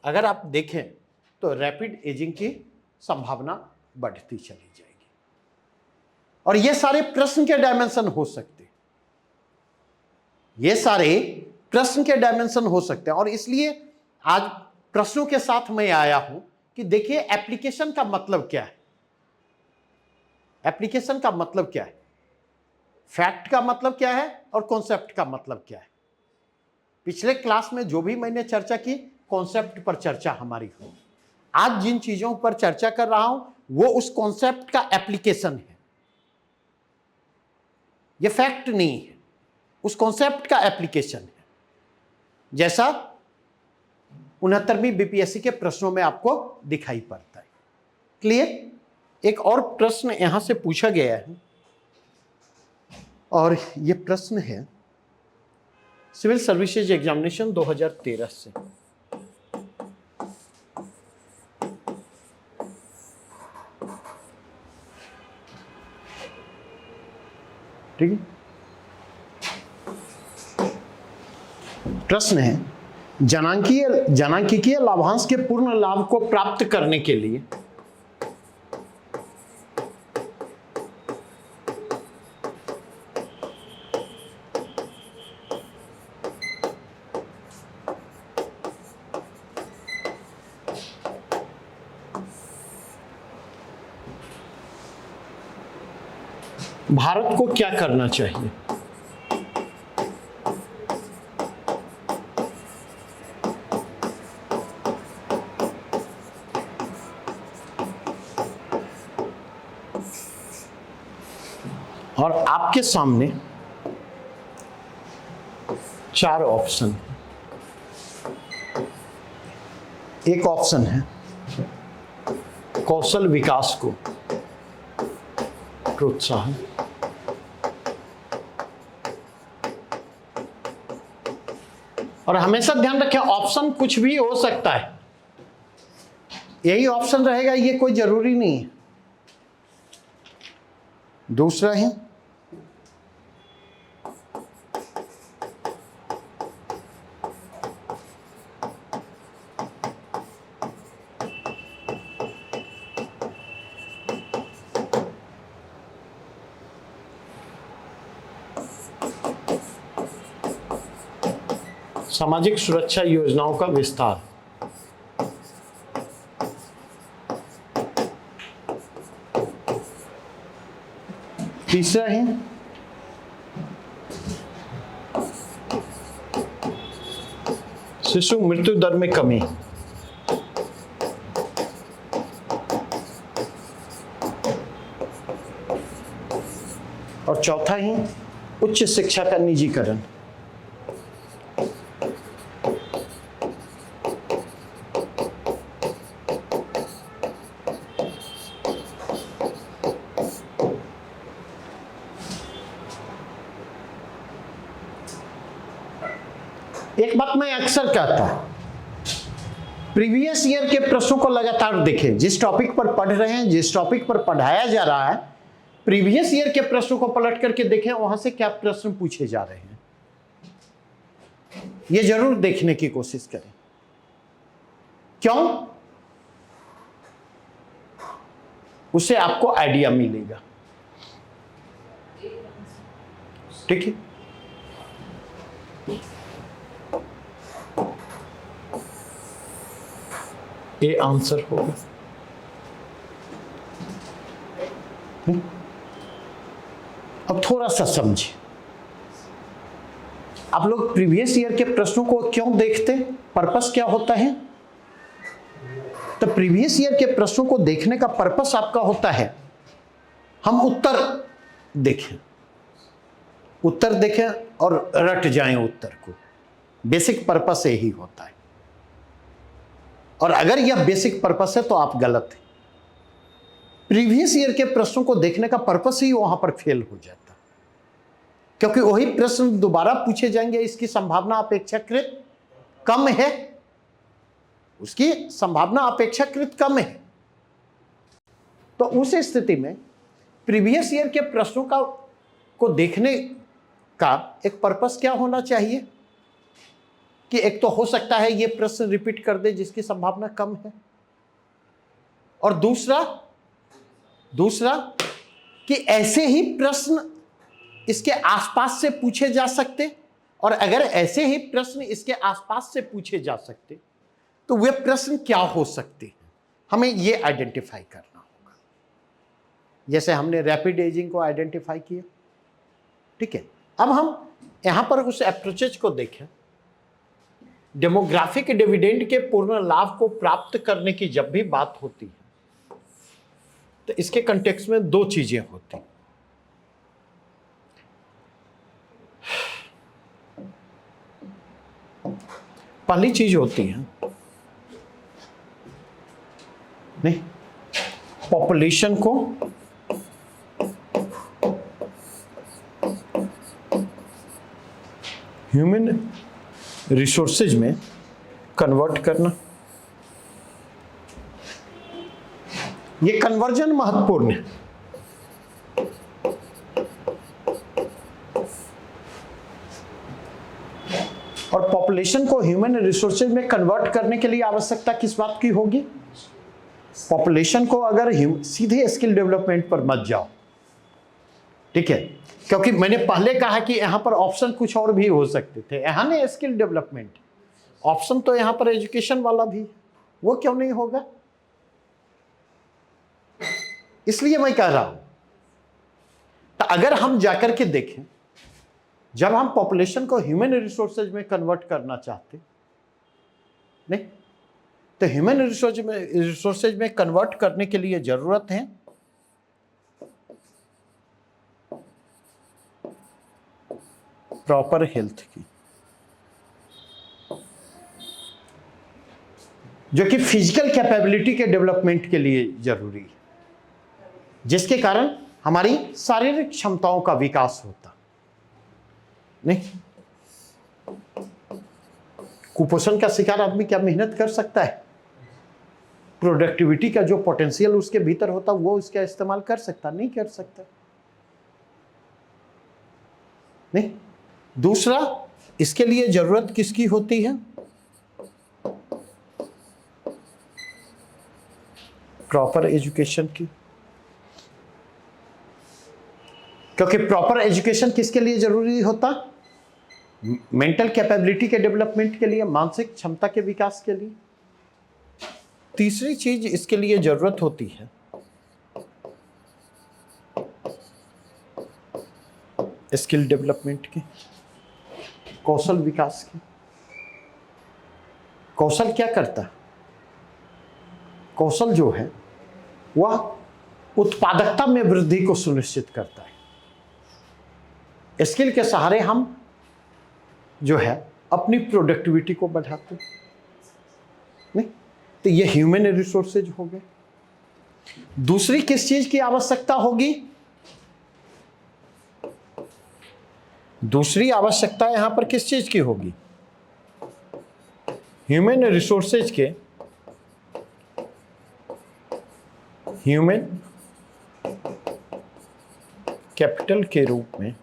अगर आप देखें तो रैपिड एजिंग की संभावना बढ़ती चली जाएगी। और ये सारे प्रश्न के डायमेंशन हो सकते हैं, ये सारे प्रश्न के डायमेंशन हो सकते हैं। और इसलिए आज प्रश्नों के साथ मैं आया हूं कि देखिए एप्लीकेशन का मतलब क्या है, एप्लीकेशन का मतलब क्या है, फैक्ट का मतलब क्या है और कॉन्सेप्ट का मतलब क्या है। पिछले क्लास में जो भी मैंने चर्चा की कॉन्सेप्ट पर चर्चा हमारी हो, आज जिन चीजों पर चर्चा कर रहा हूं वो उस कॉन्सेप्ट का एप्लीकेशन है, ये फैक्ट नहीं है, उस कॉन्सेप्ट का एप्लीकेशन है, जैसा 69वीं बीपीएससी के प्रश्नों में आपको दिखाई पड़ता है। क्लियर? एक और प्रश्न यहां से पूछा गया है और यह प्रश्न है सिविल सर्विसेज एग्जामिनेशन 2013 से। ठीक है, प्रश्न है जनांकिकीय लाभांश के पूर्ण लाभ को प्राप्त करने के लिए भारत को क्या करना चाहिए? और आपके सामने 4 ऑप्शन। एक ऑप्शन है कौशल विकास को प्रोत्साहन, और हमेशा ध्यान रखें ऑप्शन कुछ भी हो सकता है, यही ऑप्शन रहेगा ये कोई जरूरी नहीं है। दूसरा है सामाजिक सुरक्षा योजनाओं का विस्तार। तीसरा है शिशु मृत्यु दर में कमी। और चौथा है उच्च शिक्षा का निजीकरण, एक बात मैं अक्सर कहता हूं, प्रीवियस ईयर के प्रश्नों को लगातार देखें। जिस टॉपिक पर पढ़ रहे हैं, जिस टॉपिक पर पढ़ाया जा रहा है, प्रीवियस ईयर के प्रश्नों को पलट करके देखें, वहां से क्या प्रश्न पूछे जा रहे हैं, यह जरूर देखने की कोशिश करें। क्यों? उससे आपको आइडिया मिलेगा। ठीक है, ये आंसर होगा। अब थोड़ा सा समझिए, आप लोग प्रीवियस ईयर के प्रश्नों को क्यों देखते, पर्पस क्या होता है? तो प्रीवियस ईयर के प्रश्नों को देखने का पर्पस आपका होता है, हम उत्तर देखें, उत्तर देखें और रट जाएं उत्तर को। बेसिक पर्पस यही होता है, और अगर यह बेसिक पर्पस है तो आप गलत हैं। प्रीवियस ईयर के प्रश्नों को देखने का पर्पस ही वहां पर फेल हो जाता, क्योंकि वही प्रश्न दोबारा पूछे जाएंगे, इसकी संभावना अपेक्षाकृत कम है, उसकी संभावना अपेक्षाकृत कम है। तो उस स्थिति में प्रीवियस ईयर के प्रश्नों को देखने का एक पर्पस क्या होना चाहिए कि एक तो हो सकता है ये प्रश्न रिपीट कर दे जिसकी संभावना कम है, और दूसरा कि ऐसे ही प्रश्न इसके आसपास से पूछे जा सकते, और अगर ऐसे ही प्रश्न इसके आसपास से पूछे जा सकते तो वे प्रश्न क्या हो सकते हैं, हमें ये आइडेंटिफाई करना होगा। जैसे हमने रैपिड एजिंग को आइडेंटिफाई किया। ठीक है, अब हम यहां पर उस अप्रोचेज को देखें। डेमोग्राफिक डिविडेंड के पूर्ण लाभ को प्राप्त करने की जब भी बात होती है तो इसके कंटेक्स्ट में दो चीजें होती। पहली चीज होती है नहीं, पॉपुलेशन को ह्यूमन रिसोर्सेज में कन्वर्ट करना। ये कन्वर्जन महत्वपूर्ण है। और पॉपुलेशन को ह्यूमन रिसोर्सेज में कन्वर्ट करने के लिए आवश्यकता किस बात की होगी? पॉपुलेशन को अगर सीधे स्किल डेवलपमेंट पर मत जाओ, ठीक है, क्योंकि मैंने पहले कहा कि यहां पर ऑप्शन कुछ और भी हो सकते थे। यहां ने स्किल डेवलपमेंट ऑप्शन, तो यहां पर एजुकेशन वाला भी, वो क्यों नहीं होगा? इसलिए मैं कह रहा हूं, तो अगर हम जाकर के देखें, जब हम पॉपुलेशन को ह्यूमन रिसोर्सेज में कन्वर्ट करना चाहते नहीं, तो ह्यूमन रिसोर्सेज में कन्वर्ट करने के लिए जरूरत है प्रॉपर हेल्थ की, जो कि फिजिकल कैपेबिलिटी के डेवलपमेंट के लिए जरूरी है, जिसके कारण हमारी शारीरिक क्षमताओं का विकास होता नहीं। कुपोषण का शिकार आदमी क्या मेहनत कर सकता है? प्रोडक्टिविटी का जो पोटेंशियल उसके भीतर होता वो उसका इस्तेमाल कर सकता? नहीं कर सकता। नहीं। दूसरा, इसके लिए जरूरत किसकी होती है? प्रॉपर एजुकेशन की, क्योंकि प्रॉपर एजुकेशन किसके लिए जरूरी होता? मेंटल कैपेबिलिटी के डेवलपमेंट के लिए, मानसिक क्षमता के विकास के लिए। तीसरी चीज इसके लिए जरूरत होती है स्किल डेवलपमेंट की, कौशल विकास की। कौशल क्या करता है? कौशल जो है वह उत्पादकता में वृद्धि को सुनिश्चित करता है। स्किल के सहारे हम जो है अपनी प्रोडक्टिविटी को बढ़ाते हैं। नहीं, तो ये ह्यूमन रिसोर्सेज हो गए। दूसरी किस चीज की आवश्यकता होगी? दूसरी आवश्यकता यहां पर किस चीज की होगी? ह्यूमन रिसोर्सेज के, ह्यूमन कैपिटल के रूप में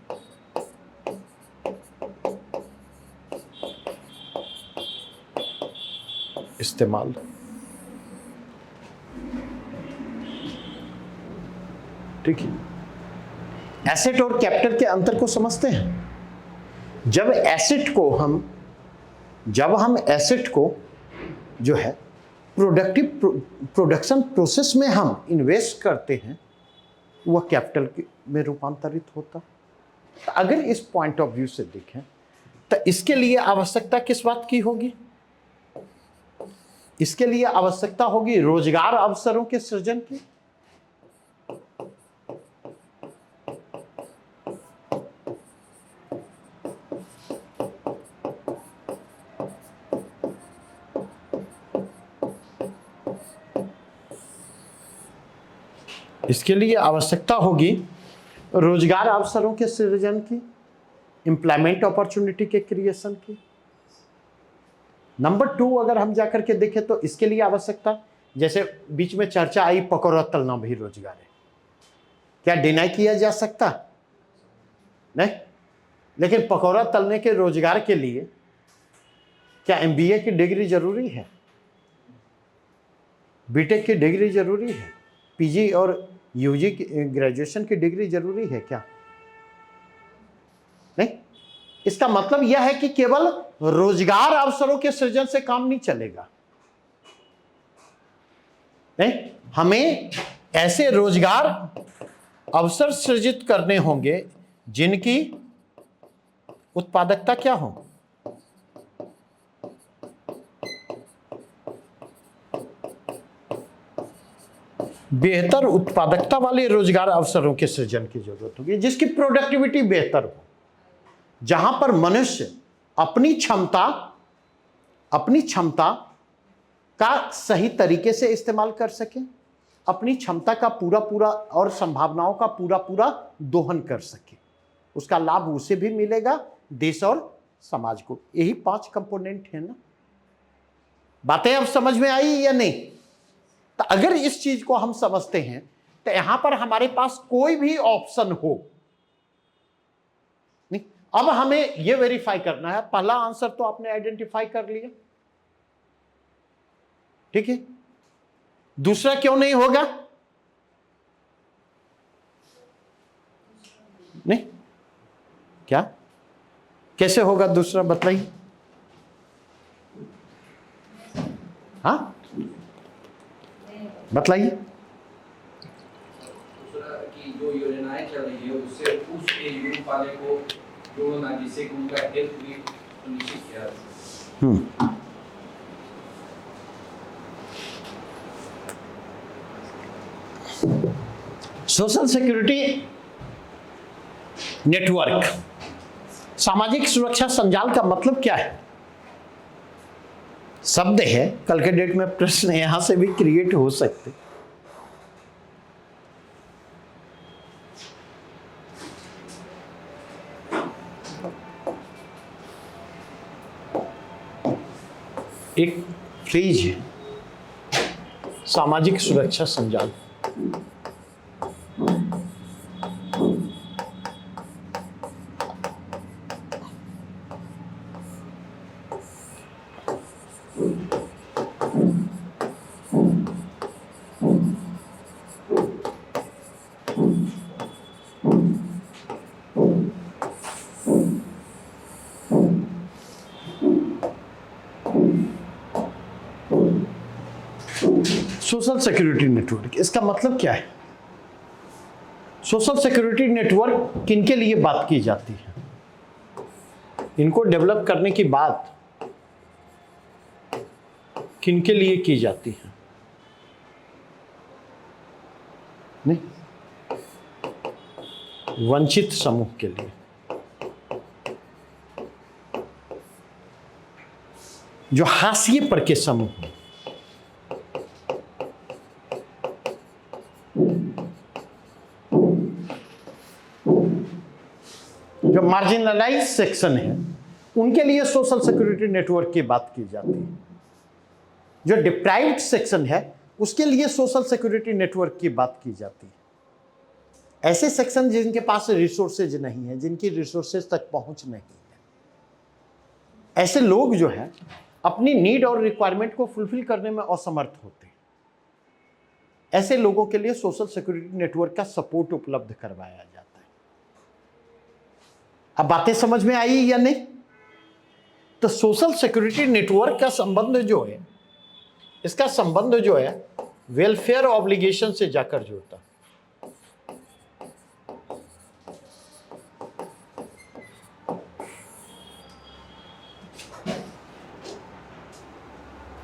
इस्तेमाल। ठीक है, एसेट और कैपिटल के अंतर को समझते हैं। जब हम एसेट को जो है प्रोडक्शन प्रोसेस में हम इन्वेस्ट करते हैं, वह कैपिटल में रूपांतरित होता। तो अगर इस पॉइंट ऑफ व्यू से देखें तो इसके लिए आवश्यकता किस बात की होगी? इसके लिए आवश्यकता होगी रोजगार अवसरों के सृजन की। इसके लिए आवश्यकता होगी रोजगार अवसरों के सृजन की, एम्प्लॉयमेंट अपॉर्चुनिटी के क्रिएशन की। नंबर 2 अगर हम जाकर के देखें तो इसके लिए आवश्यकता, जैसे बीच में चर्चा आई पकौड़ा तलना भी रोजगार है, क्या डिनाई किया जा सकता? नहीं। लेकिन पकौड़ा तलने के रोजगार के लिए क्या एमबीए की डिग्री जरूरी है? बीटेक की डिग्री जरूरी है? पीजी और यूजी ग्रेजुएशन की डिग्री जरूरी है क्या? नहीं। इसका मतलब यह है कि केवल रोजगार अवसरों के सृजन से काम नहीं चलेगा। नहीं, हमें ऐसे रोजगार अवसर सृजित करने होंगे जिनकी उत्पादकता क्या हो? बेहतर उत्पादकता वाले रोजगार अवसरों के सृजन की जरूरत होगी, जिसकी प्रोडक्टिविटी बेहतर हो, जहां पर मनुष्य अपनी क्षमता का सही तरीके से इस्तेमाल कर सके, अपनी क्षमता का पूरा और संभावनाओं का पूरा दोहन कर सके। उसका लाभ उसे भी मिलेगा, देश और समाज को। यही 5 कंपोनेंट है ना। बातें अब समझ में आई या नहीं? तो अगर इस चीज को हम समझते हैं तो यहां पर हमारे पास कोई भी ऑप्शन हो नहीं, अब हमें यह वेरीफाई करना है। पहला आंसर तो आपने आइडेंटिफाई कर लिया, ठीक है। दूसरा क्यों नहीं होगा? नहीं, क्या कैसे होगा दूसरा, बताइए। हाँ बतलाइए। कि जो योजनाएं चल रही है उससे उस एज ग्रुप वाले को जोड़ना, जिससे कि उनका हेल्थ भी सुनिश्चित किया जाए। सोशल सिक्योरिटी नेटवर्क, सामाजिक सुरक्षा संजाल का मतलब क्या है? शब्द है, कल के डेट में प्रश्न यहां से भी क्रिएट हो सकते। एक फ्रीज है, सामाजिक सुरक्षा संजाल। सोशल सिक्योरिटी नेटवर्क, इसका मतलब क्या है? सोशल सिक्योरिटी नेटवर्क किनके लिए बात की जाती है? इनको डेवलप करने की बात किनके लिए की जाती है? नहीं, वंचित समूह के लिए। जो हाशिए पर के समूह हैं, जो मार्जिनलाइज सेक्शन है, उनके लिए सोशल सिक्योरिटी नेटवर्क की बात की जाती है। जो डिप्राइव्ड सेक्शन है उसके लिए सोशल सिक्योरिटी नेटवर्क की बात की जाती है। ऐसे सेक्शन जिनके पास रिसोर्सेज नहीं है, जिनकी रिसोर्सेज तक पहुंच नहीं है, ऐसे लोग जो है अपनी नीड और रिक्वायरमेंट को फुलफिल करने में असमर्थ होते हैं। ऐसे लोगों के लिए सोशल सिक्योरिटी नेटवर्क का सपोर्ट उपलब्ध करवाया जाता है। अब बातें समझ में आई या नहीं? तो सोशल सिक्योरिटी नेटवर्क का संबंध जो है, इसका संबंध जो है वेलफेयर ऑब्लिगेशन से जाकर जुड़ता है।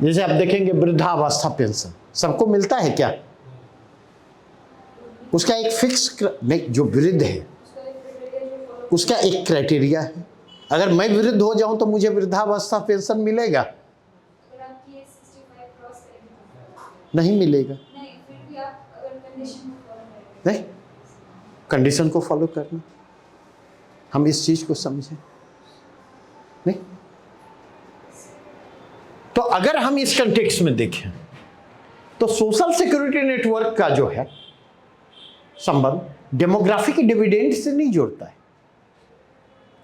जैसे आप देखेंगे वृद्धावस्था पेंशन सबको मिलता है क्या? उसका एक फिक्स नहीं, जो वृद्ध है उसका एक क्राइटेरिया है। अगर मैं वृद्ध हो जाऊं तो मुझे वृद्धावस्था पेंशन मिलेगा? नहीं मिलेगा। नहीं, कंडीशन को फॉलो करना, हम इस चीज को समझें। नहीं तो अगर हम इस कंटेक्स्ट में देखें तो सोशल सिक्योरिटी नेटवर्क का जो है संबंध डेमोग्राफिक डिविडेंड से नहीं जुड़ता है,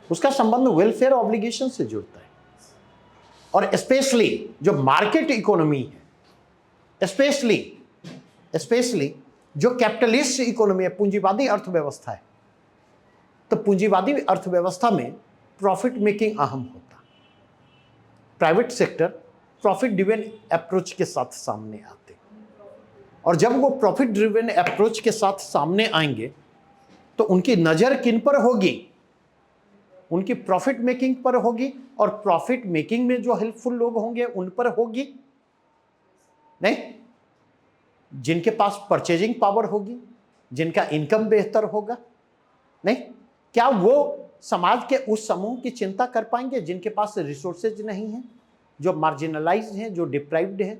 उसका संबंध वेलफेयर ऑब्लिगेशन से जुड़ता है। और स्पेशली जो मार्केट इकोनॉमी है, स्पेशली जो कैपिटलिस्ट इकोनॉमी है, पूंजीवादी अर्थव्यवस्था है, तो पूंजीवादी अर्थव्यवस्था में प्रॉफिट मेकिंग अहम होता। Private sector profit driven approach के साथ सामने आते, और जब वो प्रॉफिट ड्रिवन अप्रोच के साथ सामने आएंगे तो उनकी नजर किन पर होगी? उनकी प्रॉफिट मेकिंग पर होगी, और प्रॉफिट मेकिंग में जो हेल्पफुल लोग होंगे उन पर होगी। नहीं, जिनके पास परचेजिंग पावर होगी, जिनका इनकम बेहतर होगा। नहीं, क्या वो समाज के उस समूह की चिंता कर पाएंगे जिनके पास रिसोर्सेज नहीं है, जो मार्जिनलाइज्ड हैं, जो डिप्राइव्ड हैं?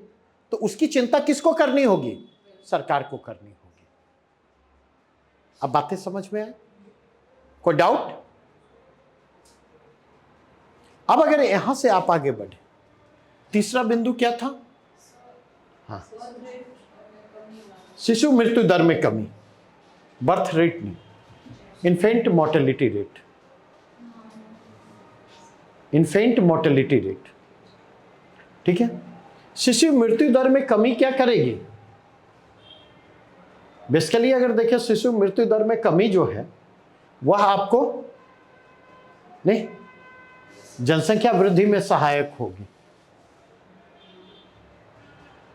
तो उसकी चिंता किसको करनी होगी? सरकार को करनी होगी। अब बातें समझ में आए? कोई डाउट? अब अगर यहां से आप आगे बढ़े, तीसरा बिंदु क्या था? हाँ, शिशु मृत्यु दर में कमी, बर्थ रेट नहीं, infant mortality rate, infant mortality rate. ठीक है, शिशु मृत्यु दर में कमी क्या करेगी? बेसिकली अगर देखें, शिशु मृत्यु दर में कमी जो है वह आपको नहीं, जनसंख्या वृद्धि में सहायक होगी।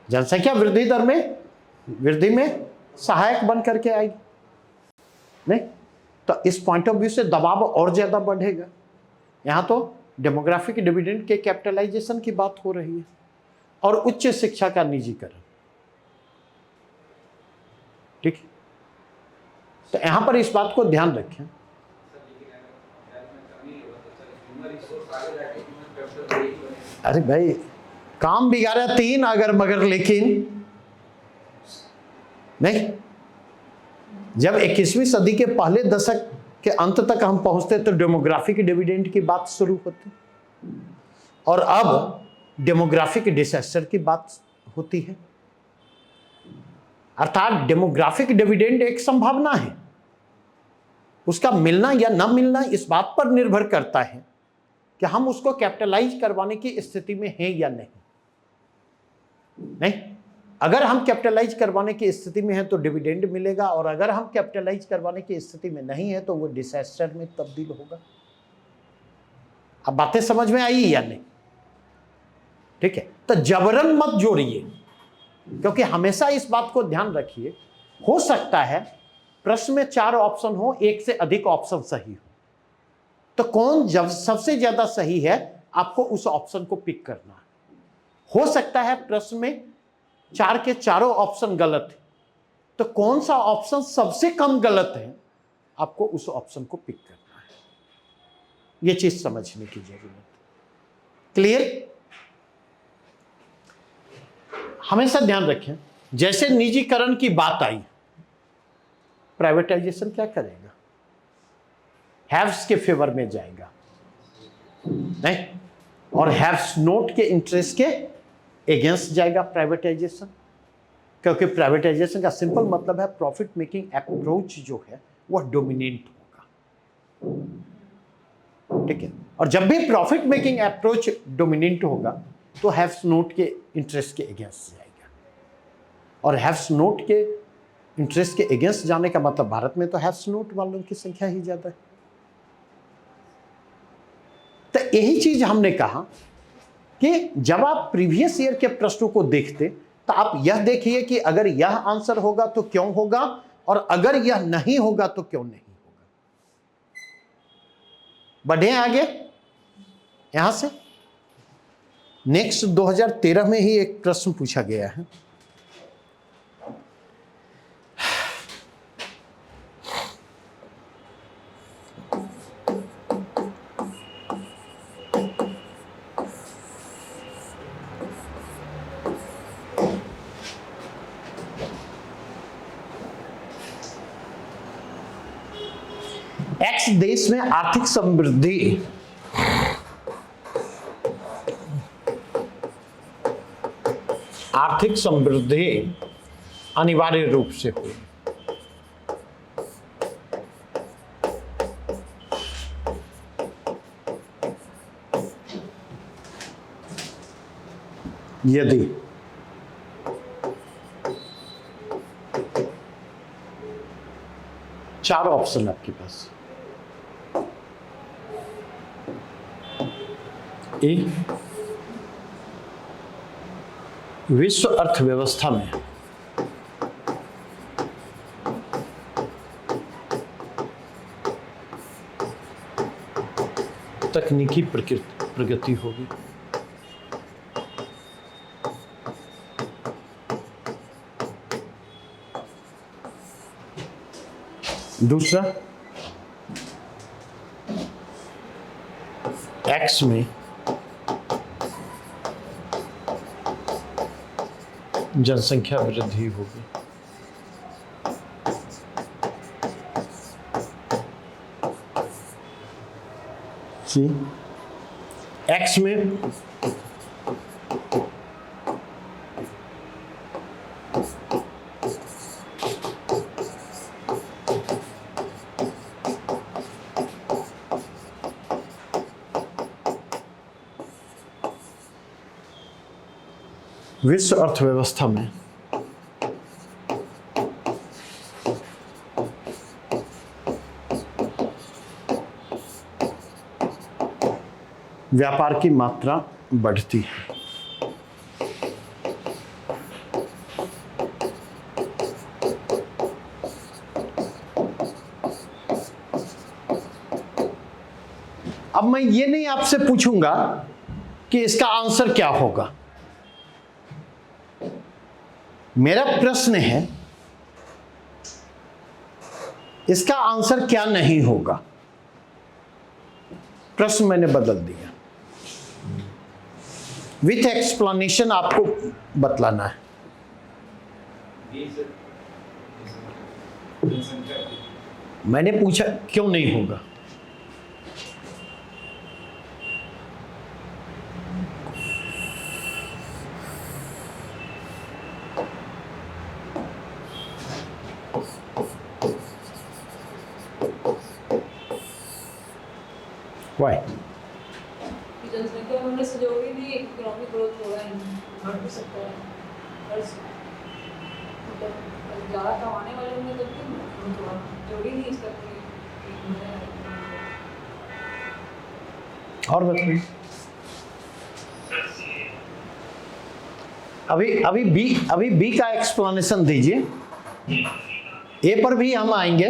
जनसंख्या वृद्धि दर में वृद्धि में सहायक बन करके आएगी। नहीं तो इस पॉइंट ऑफ व्यू से दबाव और ज्यादा बढ़ेगा। यहां तो डेमोग्राफिक डिविडेंड के कैपिटलाइजेशन की बात हो रही है, और उच्च शिक्षा का निजीकरण। ठीक है, तो यहां पर इस बात को ध्यान रखें। अरे भाई, काम बिगाड़ा तीन अगर मगर, लेकिन नहीं, जब 21वीं सदी के पहले दशक के अंत तक हम पहुंचते तो डेमोग्राफिक डिविडेंड की बात शुरू होती, और अब डेमोग्राफिक डिसास्टर की बात होती है। अर्थात डेमोग्राफिक डिविडेंड एक संभावना है, उसका मिलना या न मिलना इस बात पर निर्भर करता है कि हम उसको कैपिटलाइज करवाने की स्थिति में हैं या नहीं। नहीं, अगर हम कैपिटलाइज करवाने की स्थिति में हैं तो डिविडेंड मिलेगा, और अगर हम कैपिटलाइज करवाने की स्थिति में नहीं है तो वो डिसास्टर में तब्दील होगा। अब बातें समझ में आई या नहीं? ठीक है, तो जबरन मत जोड़िए, क्योंकि हमेशा इस बात को ध्यान रखिए, हो सकता है प्रश्न में 4 ऑप्शन हो, एक से अधिक ऑप्शन सही हो, तो कौन जब सबसे ज्यादा सही है आपको उस ऑप्शन को पिक करना है। हो सकता है प्रश्न में 4 के चारों ऑप्शन गलत है, तो कौन सा ऑप्शन सबसे कम गलत है आपको उस ऑप्शन को पिक करना है। यह चीज समझने की जरूरत है। क्लियर? हमेशा ध्यान रखें, जैसे निजीकरण की बात आई, प्राइवेटाइजेशन क्या करेगा? हैव्स के फेवर में जाएगा, नहीं, और हैव्स नोट के इंटरेस्ट के अगेंस्ट जाएगा प्राइवेटाइजेशन। क्योंकि प्राइवेटाइजेशन का सिंपल मतलब है प्रॉफिट मेकिंग अप्रोच जो है वह डोमिनेंट होगा, ठीक है। और जब भी प्रॉफिट मेकिंग अप्रोच डोमिनेंट होगा तो हैव्स नोट के इंटरेस्ट के अगेंस्ट जाएगा, और हैव्स नोट के इंटरेस्ट के अगेंस्ट जाने का मतलब भारत में तो हैव्स नोट वालों की संख्या ही ज्यादा है। तो यही चीज हमने कहा कि जब आप प्रीवियस ईयर के प्रश्नों को देखते तो आप यह देखिए कि अगर यह आंसर होगा तो क्यों होगा, और अगर यह नहीं होगा तो क्यों नहीं होगा। बढ़े आगे यहां से। नेक्स्ट 2013 में ही एक प्रश्न पूछा गया है। एक्स देश में आर्थिक समृद्धि अनिवार्य रूप से हुई। यदि चार ऑप्शन आपके पास, ए, विश्व अर्थव्यवस्था में तकनीकी प्रगति होगी। दूसरा, एक्स में जनसंख्या वृद्धि होगी। सी, एक्स में विश्व अर्थव्यवस्था में व्यापार की मात्रा बढ़ती है। अब मैं ये नहीं आपसे पूछूंगा कि इसका आंसर क्या होगा, मेरा प्रश्न है इसका आंसर क्या नहीं होगा। प्रश्न मैंने बदल दिया, विथ एक्सप्लेनेशन आपको बतलाना है। मैंने पूछा क्यों नहीं होगा, Why? जनसंख्या बढ़ने से जो भी इकोनॉमिक ग्रोथ हो रहा है बढ़ भी सकता है, मतलब ज़्यादा कमाने वाले होंगे तो ग्रोथ होगा, जो भी नहीं इसका और बताइए। अभी बी का एक्सप्लेनेशन दीजिए, ए पर भी हम आएंगे।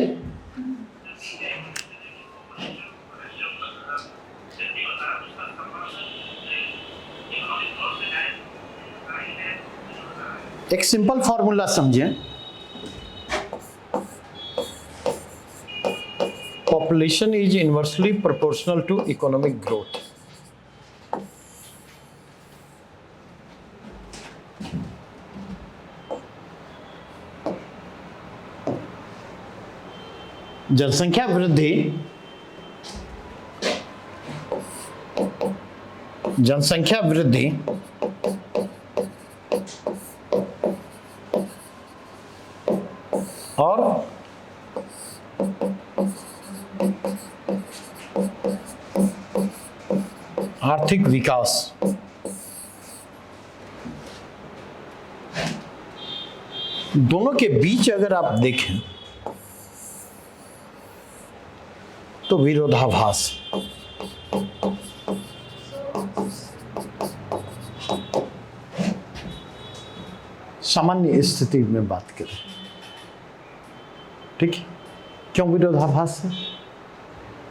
एक सिंपल फॉर्मूला समझें, population is inversely proportional to economic growth. जनसंख्या वृद्धि और आर्थिक विकास दोनों के बीच अगर आप देखें तो विरोधाभास। सामान्य स्थिति में बात करें, ठीक है, क्यों विरोधाभास है?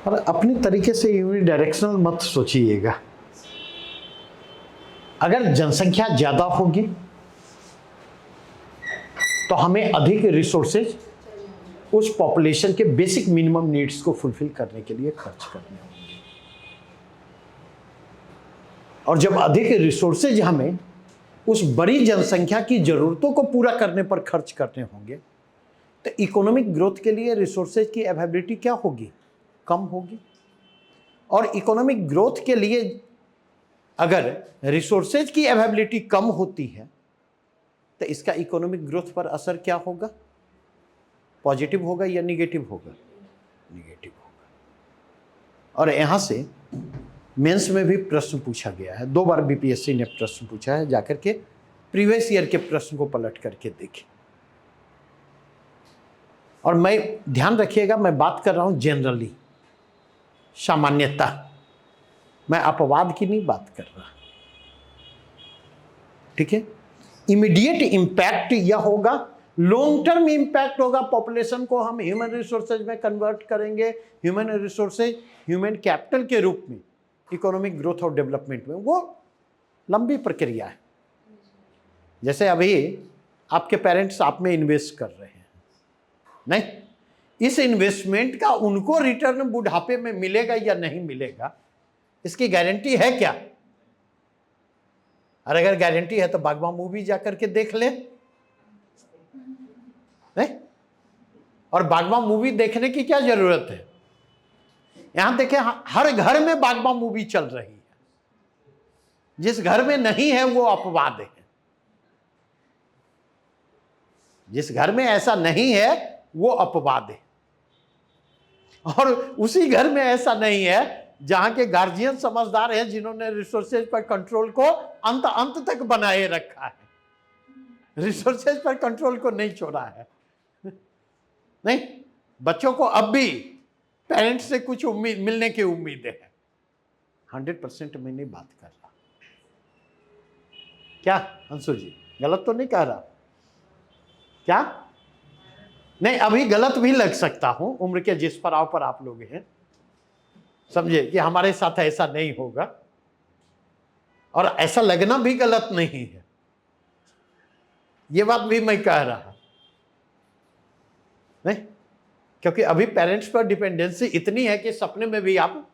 और अपने तरीके से यूनिडायरेक्शनल मत सोचिएगा। अगर जनसंख्या ज्यादा होगी तो हमें अधिक रिसोर्सेज उस पॉपुलेशन के बेसिक मिनिमम नीड्स को फुलफिल करने के लिए खर्च करने होंगे, और जब अधिक रिसोर्सेज हमें उस बड़ी जनसंख्या की जरूरतों को पूरा करने पर खर्च करने होंगे तो इकोनॉमिक ग्रोथ के लिए रिसोर्सेज की अवेलेबिलिटी क्या होगी? कम होगी। और इकोनॉमिक ग्रोथ के लिए अगर रिसोर्सेज की अवेलेबिलिटी कम होती है तो इसका इकोनॉमिक ग्रोथ पर असर क्या होगा? पॉजिटिव होगा या निगेटिव होगा? निगेटिव होगा। और यहां से मेंस में भी प्रश्न पूछा गया है, 2 बार बीपीएससी ने प्रश्न पूछा है, जाकर के प्रीवियस ईयर के प्रश्न को पलट करके देखें। और मैं ध्यान रखिएगा, मैं बात कर रहा हूं जनरली, सामान्यता, मैं अपवाद की नहीं बात कर रहा, ठीक है। इमीडिएट इंपैक्ट यह होगा, लॉन्ग टर्म इंपैक्ट होगा, पॉपुलेशन को हम ह्यूमन रिसोर्सेज में कन्वर्ट करेंगे, ह्यूमन रिसोर्सेज ह्यूमन कैपिटल के रूप में इकोनॉमिक ग्रोथ और डेवलपमेंट में, वो लंबी प्रक्रिया है। जैसे अभी आपके पेरेंट्स आप में इन्वेस्ट कर रहे हैं, नहीं, इस इन्वेस्टमेंट का उनको रिटर्न बुढ़ापे में मिलेगा या नहीं मिलेगा, इसकी गारंटी है क्या? और अगर गारंटी है तो बागबान मूवी जाकर के देख ले, नहीं? और बागबान मूवी देखने की क्या जरूरत है? यहां देखें, हर घर में बागबान मूवी चल रही है। जिस घर में नहीं है वो अपवाद है, जिस घर में ऐसा नहीं है वो अपवाद है। और उसी घर में ऐसा नहीं है जहां के गार्जियन समझदार हैं, जिन्होंने रिसोर्सेज पर कंट्रोल को अंत तक बनाए रखा है, रिसोर्सेज पर कंट्रोल को नहीं छोड़ा है। नहीं, बच्चों को अब भी पेरेंट्स से कुछ उम्मीद मिलने की उम्मीद है। 100% मैं नहीं बात कर रहा, क्या अंशु जी गलत तो नहीं कह रहा? क्या नहीं, अभी गलत भी लग सकता हूं, उम्र के जिस पड़ाव पर आप लोग हैं, समझे कि हमारे साथ ऐसा नहीं होगा, और ऐसा लगना भी गलत नहीं है, ये बात भी मैं कह रहा नहीं, क्योंकि अभी पेरेंट्स पर डिपेंडेंसी इतनी है कि सपने में भी आप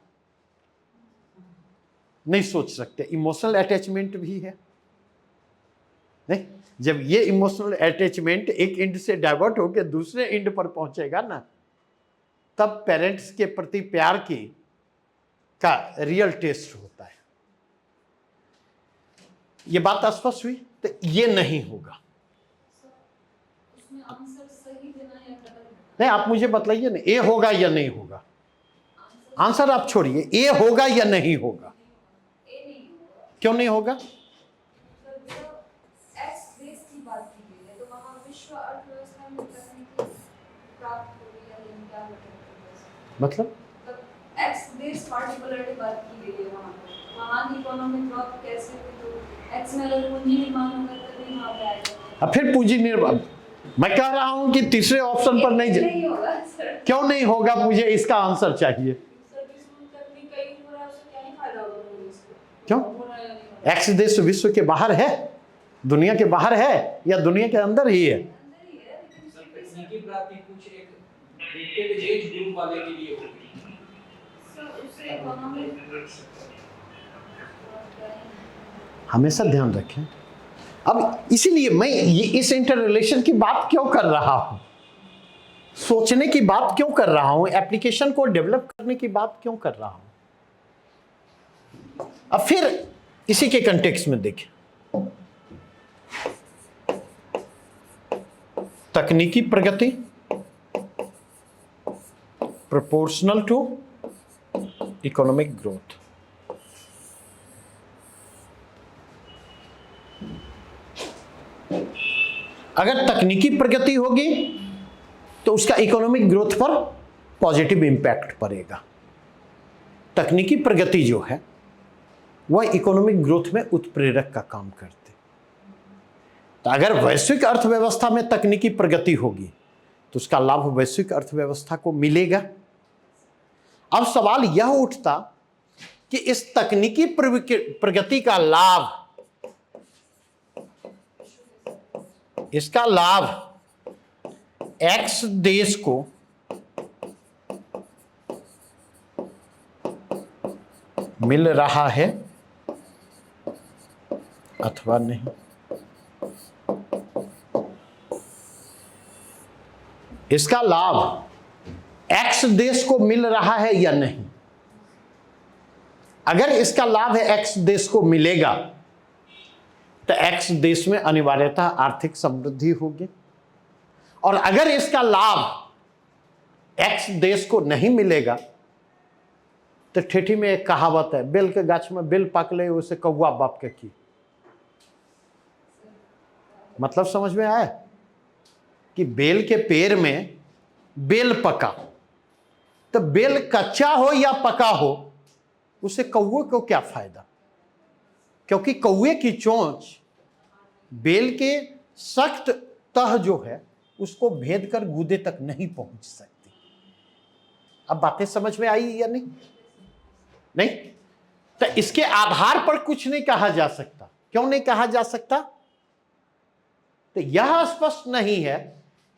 नहीं सोच सकते। इमोशनल अटैचमेंट भी है, नहीं, जब ये इमोशनल अटैचमेंट एक एंड से डाइवर्ट होकर दूसरे एंड पर पहुंचेगा ना, तब पेरेंट्स के प्रति प्यार की का रियल टेस्ट होता है। ये बात स्पष्ट हुई? तो ये नहीं होगा। उसमें आंसर सही देना या गलत देना? नहीं, आप मुझे बताइए ना, ए होगा या नहीं होगा? आंसर आप छोड़िए, ए होगा या नहीं होगा? ए नहीं होगा। क्यों नहीं होगा? एक्स देश की बात की गई है तो वहाँ विश्व अर्थव्यवस्था में तकनीकी प्राप्त हो गई है, क्या मतलब एक्स देश पार्टिकुलरली बात की गई है, वहाँ की इकोनॉमिक ग्रोथ कैसे हुई, तो एक्स में अगर पूंजी निर्माण होगा तभी वहाँ पे आएगा। अब फिर पूंजी निर्माण, मैं कह रहा हूं कि तीसरे ऑप्शन पर नहीं होगा सर। क्यों नहीं होगा? मुझे इसका आंसर चाहिए। क्यों? एक्स देश विश्व के बाहर है, दुनिया के बाहर है या दुनिया के अंदर ही है? तकनीकी प्राप्ति कुछ एक लिमिटेड एज ग्रुप वाले के लिए होगी। हमेशा ध्यान रखें। अब इसीलिए मैं ये इस इंटर रिलेशन की बात क्यों कर रहा हूं, सोचने की बात क्यों कर रहा हूं, एप्लीकेशन को डेवलप करने की बात क्यों कर रहा हूं। अब फिर इसी के कंटेक्स्ट में देखें, तकनीकी प्रगति प्रोपोर्शनल टू इकोनॉमिक ग्रोथ। अगर तकनीकी प्रगति होगी तो उसका इकोनॉमिक ग्रोथ पर पॉजिटिव इंपैक्ट पड़ेगा। तकनीकी प्रगति जो है वह इकोनॉमिक ग्रोथ में उत्प्रेरक का काम करते। तो अगर वैश्विक अर्थव्यवस्था में तकनीकी प्रगति होगी तो उसका लाभ वैश्विक अर्थव्यवस्था को मिलेगा। अब सवाल यह उठता कि इस तकनीकी प्रगति का लाभ, इसका लाभ एक्स देश को मिल रहा है अथवा नहीं। इसका लाभ एक्स देश को मिल रहा है या नहीं। अगर इसका लाभ एक्स देश को मिलेगा तो एक्स देश में अनिवार्यतः आर्थिक समृद्धि होगी, और अगर इसका लाभ एक्स देश को नहीं मिलेगा तो ठेठी में एक कहावत है, बेल के गाछ में बेल पकले उसे कौआ बाप के की। मतलब समझ में आया कि बेल के पेड़ में बेल पका, तो बेल कच्चा हो या पका हो उसे कौए को क्या फायदा, क्योंकि कौए की चोंच बेल के सख्त तह जो है उसको भेद कर गूदे तक नहीं पहुंच सकती। अब बातें समझ में आई या नहीं? नहीं, तो इसके आधार पर कुछ नहीं कहा जा सकता। क्यों नहीं कहा जा सकता? तो यह स्पष्ट नहीं है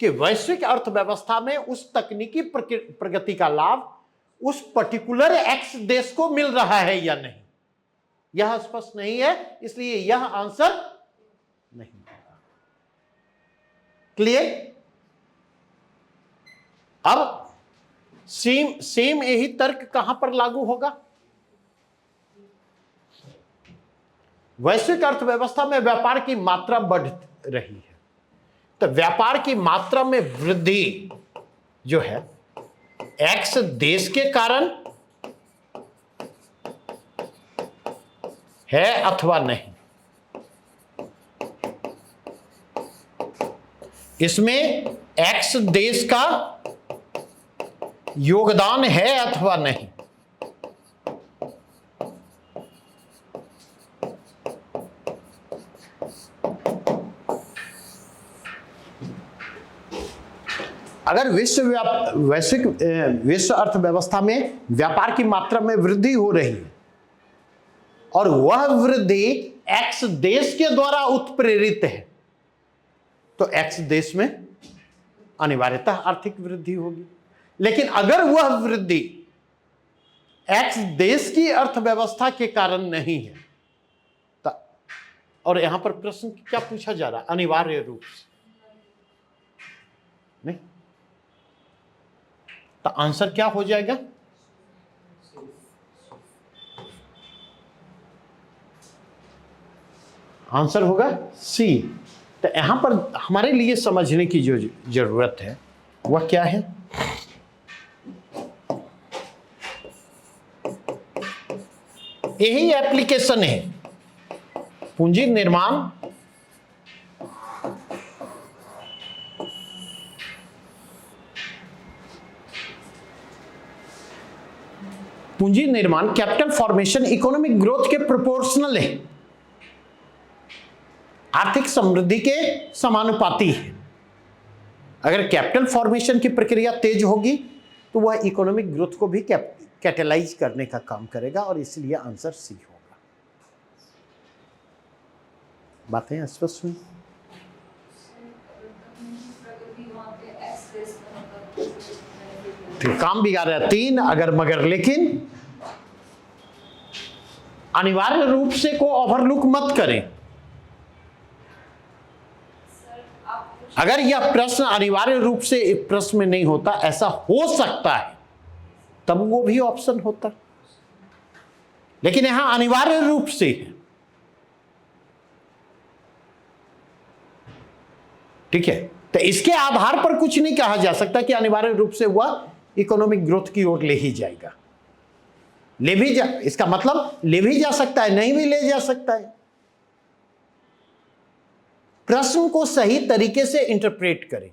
कि वैश्विक अर्थव्यवस्था में उस तकनीकी प्रगति का लाभ उस पर्टिकुलर एक्स देश को मिल रहा है या नहीं, यह स्पष्ट नहीं है, इसलिए यह आंसर नहीं होगा। क्लियर? अब सेम यही तर्क कहां पर लागू होगा? वैश्विक अर्थव्यवस्था में व्यापार की मात्रा बढ़ रही है, तो व्यापार की मात्रा में वृद्धि जो है एक्स देश के कारण है अथवा नहीं। इसमें एक्स देश का योगदान है अथवा नहीं। अगर विश्व अर्थव्यवस्था में व्यापार की मात्रा में वृद्धि हो रही है और वह वृद्धि एक्स देश के द्वारा उत्प्रेरित है, तो एक्स देश में अनिवार्यतः आर्थिक वृद्धि होगी। लेकिन अगर वह वृद्धि एक्स देश की अर्थव्यवस्था के कारण नहीं है, और यहां पर प्रश्न क्या पूछा जा रहा है? अनिवार्य रूप से नहीं, तो आंसर क्या हो जाएगा? आंसर होगा सी। तो यहां पर हमारे लिए समझने की जो जरूरत है वह क्या है? यही एप्लीकेशन है पूंजी निर्माण कैपिटल फॉर्मेशन इकोनॉमिक ग्रोथ के प्रोपोर्शनल है, आर्थिक समृद्धि के समानुपाती है। अगर कैपिटल फॉर्मेशन की प्रक्रिया तेज होगी तो वह इकोनॉमिक ग्रोथ को भी कैटेलाइज करने का काम करेगा, और इसलिए आंसर सी होगा। बातें स्पष्ट हुई? तो काम बिगाड़ रहा है 3 अगर मगर लेकिन अनिवार्य रूप से को ओवरलुक मत करें। अगर यह प्रश्न अनिवार्य रूप से एक प्रश्न में नहीं होता, ऐसा हो सकता है, तब वो भी ऑप्शन होता, लेकिन यहां अनिवार्य रूप से है। ठीक है, तो इसके आधार पर कुछ नहीं कहा जा सकता कि अनिवार्य रूप से वह इकोनॉमिक ग्रोथ की ओर ले ही जाएगा। इसका मतलब ले भी जा सकता है, नहीं भी ले जा सकता है। प्रश्न को सही तरीके से इंटरप्रेट करें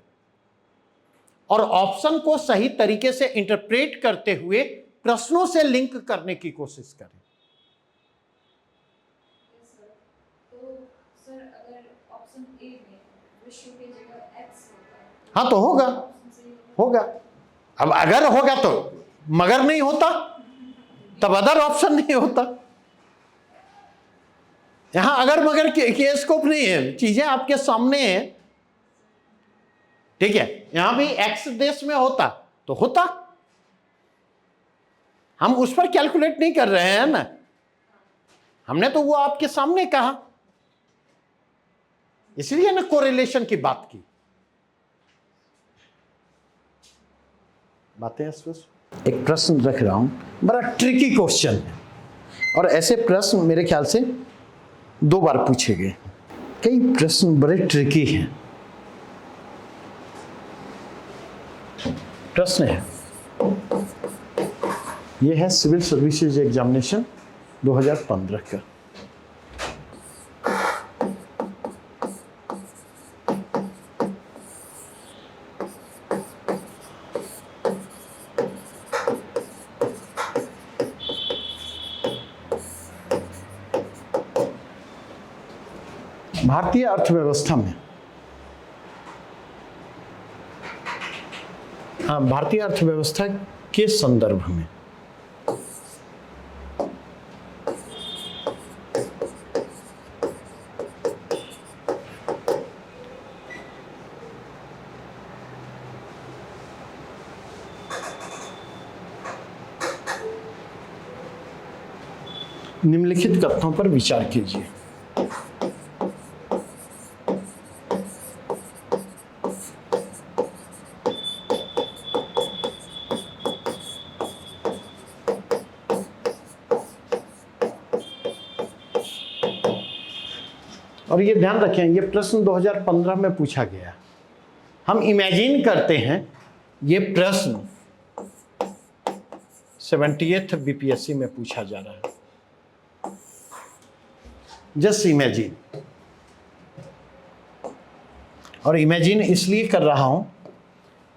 और ऑप्शन को सही तरीके से इंटरप्रेट करते हुए प्रश्नों से लिंक करने की कोशिश करें। तो सर अगर ऑप्शन ए में विश्व की जगह एक्स होता है, हाँ तो होगा, ऑप्शन सही होगा। अब अगर होगा तो मगर नहीं होता, तब अदर ऑप्शन नहीं होता। यहां अगर मगर के स्कोप नहीं है, चीजें आपके सामने हैं। ठीक है, यहां भी एक्स देश में होता तो होता, हम उस पर कैलकुलेट नहीं कर रहे हैं ना, हमने तो वो आपके सामने कहा, इसलिए ना कोरिलेशन की बात की। बातें स्पष्ट। एक प्रश्न रख रहा हूं, बड़ा ट्रिकी क्वेश्चन है, और ऐसे प्रश्न मेरे ख्याल से 2 बार पूछे गए। कई प्रश्न बड़े ट्रिकी हैं। प्रश्न है, यह है सिविल सर्विसेज एग्जामिनेशन 2015 का। भारतीय अर्थव्यवस्था में, भारतीय अर्थव्यवस्था के संदर्भ में निम्नलिखित कथनों पर विचार कीजिए। और ये ध्यान रखें, ये प्रश्न 2015 में पूछा गया। हम इमेजिन करते हैं ये प्रश्न 78th बीपीएससी में पूछा जा रहा है। जस्ट इमेजिन, और इमेजिन इसलिए कर रहा हूं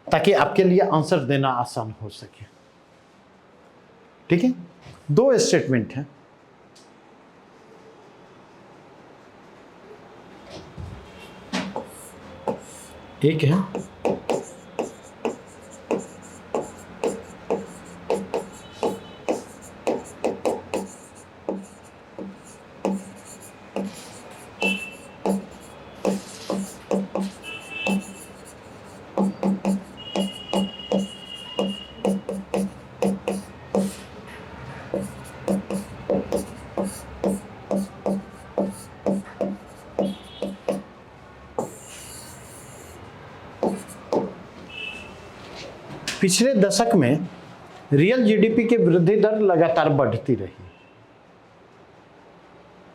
ताकि आपके लिए आंसर देना आसान हो सके। ठीक है, 2 स्टेटमेंट हैं। एक है पिछले दशक में रियल जीडीपी की वृद्धि दर लगातार बढ़ती रही।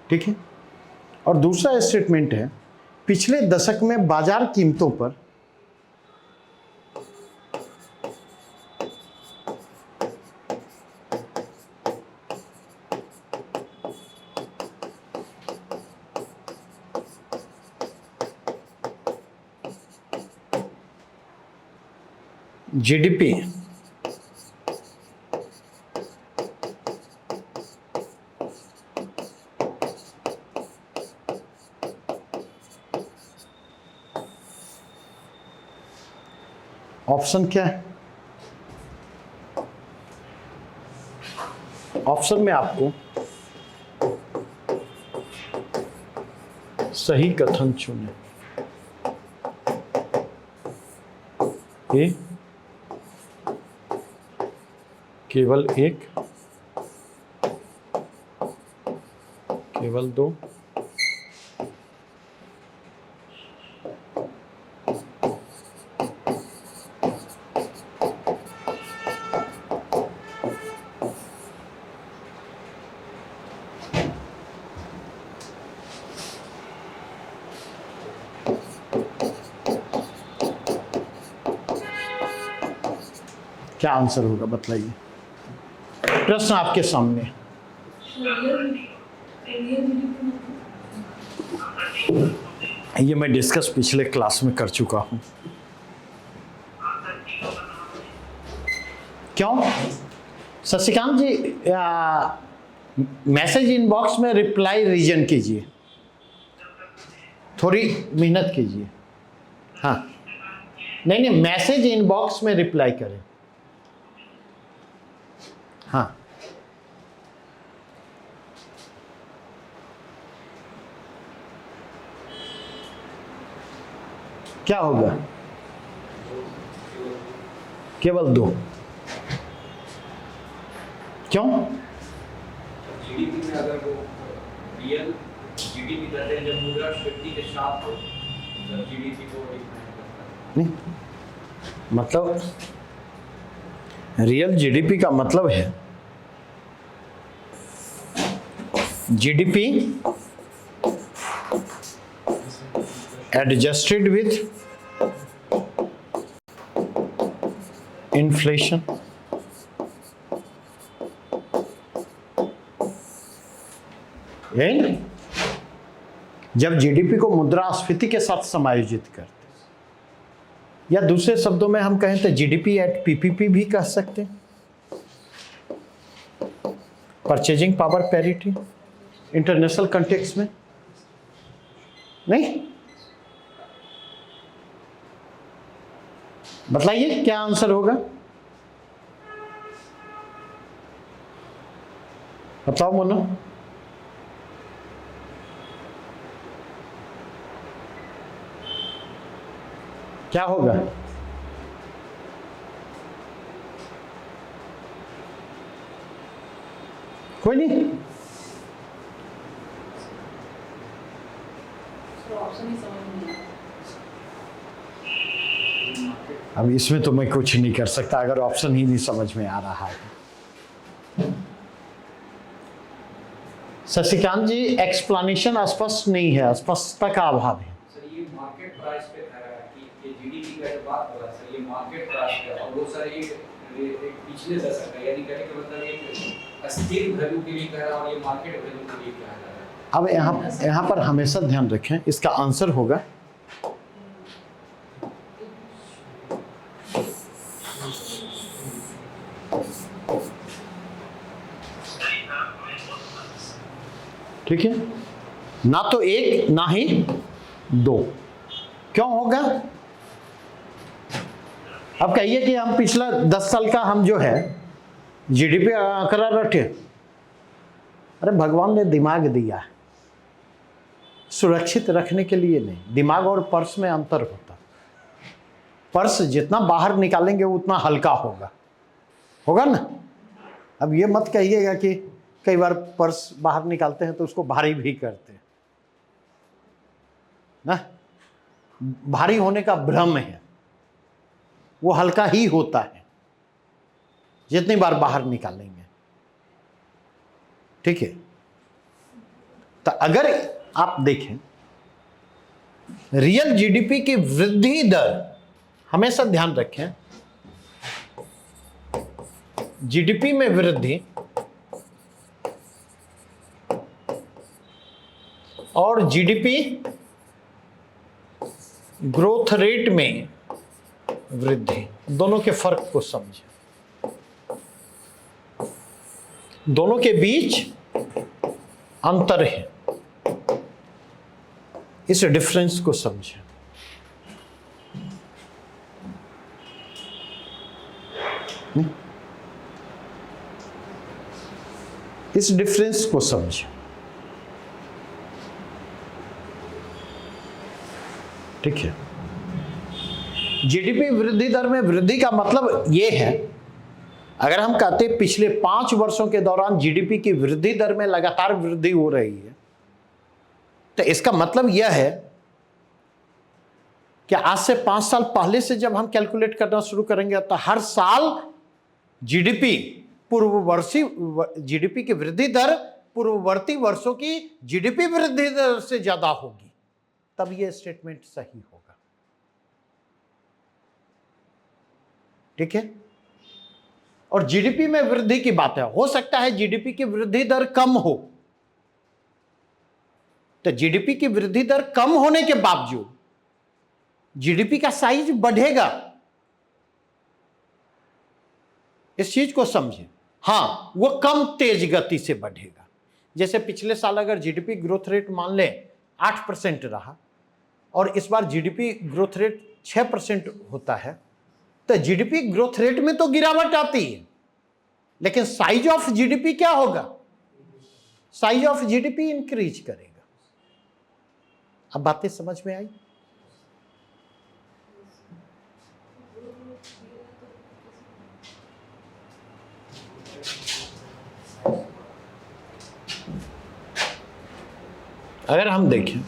ठीक है, और दूसरा स्टेटमेंट है, पिछले दशक में बाजार कीमतों पर जीडीपी ऑप्शन क्या है? ऑप्शन में आपको सही कथन चुने। ए केवल 1, केवल 2, क्या आंसर होगा बताइए? प्रश्न आपके सामने। ये मैं डिस्कस पिछले क्लास में कर चुका हूं। क्यों शशिकांत जी, मैसेज इनबॉक्स में रिप्लाई रीजन कीजिए, थोड़ी मेहनत कीजिए। हाँ, नहीं, मैसेज इनबॉक्स में रिप्लाई करें। हाँ, क्या होगा? केवल 2। क्यों? जीडीपी में अगर वो रियल जीडीपी कहते हैं जब मुद्रास्फीति के साथ हो तब जीडीपी को डिफाइन करता है। नहीं, मतलब रियल जीडीपी का मतलब है जीडीपी एडजस्टेड विथ इन्फ्लेशन। यही ना? जब जीडीपी को मुद्रास्फीति के साथ समायोजित करते, या दूसरे शब्दों में हम कहें तो जीडीपी एट पीपीपी भी कह सकते हैं, purchasing power parity, international context में। नहीं, बताइए क्या आंसर होगा? बताओ मोनो। क्या होगा? कोई नहीं, ऑप्शन ही समझ नहीं आया। अब इसमें तो मैं कुछ नहीं कर सकता अगर ऑप्शन ही नहीं समझ में आ रहा है। शशिकांत जी, एक्सप्लेनेशन स्पष्ट नहीं है, स्पष्टता का अभाव है। सर ये मार्केट प्राइस पे था कि ये जीडीपी का जो बात हो रहा है सर, ये मार्केट प्राइस पे, और वो सर ये पिछले दशक का, यानी कहने का मतलब एक अस्थिर वैल्यू के लिए कह रहा है और ये मार्केट वैल्यू के लिए कह रहा है। अब यहाँ पर हमेशा ध्यान रखें, इसका आंसर होगा ठीक है, ना तो 1 ना ही 2। क्यों होगा? अब कहिए कि हम पिछला 10 साल का हम जो है जीडीपी आंकड़ा रखे। अरे भगवान ने दिमाग दिया है सुरक्षित रखने के लिए नहीं। दिमाग और पर्स में अंतर होता है। पर्स जितना बाहर निकालेंगे उतना हल्का होगा ना। अब ये मत कहिएगा कि कई बार पर्स बाहर निकालते हैं तो उसको भारी भी करते हैं ना। भारी होने का भ्रम है, वो हल्का ही होता है जितनी बार बाहर निकालेंगे। ठीक है, तो अगर आप देखें रियल जीडीपी की वृद्धि दर, हमेशा ध्यान रखें जीडीपी में वृद्धि और जीडीपी ग्रोथ रेट में वृद्धि, दोनों के फर्क को समझें, दोनों के बीच अंतर है, इस डिफरेंस को समझें। इस डिफरेंस को समझें। ठीक है, जीडीपी वृद्धि दर में वृद्धि का मतलब यह है, अगर हम कहते हैं पिछले 5 वर्षों के दौरान जीडीपी की वृद्धि दर में लगातार वृद्धि हो रही है, तो इसका मतलब यह है कि आज से 5 साल पहले से जब हम कैलकुलेट करना शुरू करेंगे तो हर साल जीडीपी जीडीपी की वृद्धि दर पूर्ववर्ती वर्षों की जीडीपी वृद्धि दर से ज्यादा होगी, तब यह स्टेटमेंट सही होगा। ठीक है, और जीडीपी में वृद्धि की बात है, हो सकता है जीडीपी की वृद्धि दर कम हो, तो जीडीपी की वृद्धि दर कम होने के बावजूद जीडीपी का साइज बढ़ेगा। इस चीज को समझें। हां, वो कम तेज गति से बढ़ेगा। जैसे पिछले साल अगर जीडीपी ग्रोथ रेट मान लें 8% रहा और इस बार जीडीपी ग्रोथ रेट 6% होता है, तो जीडीपी ग्रोथ रेट में तो गिरावट आती है, लेकिन साइज ऑफ जीडीपी क्या होगा? साइज ऑफ जीडीपी इंक्रीज करेगा। अब बातें समझ में आई? अगर हम देखें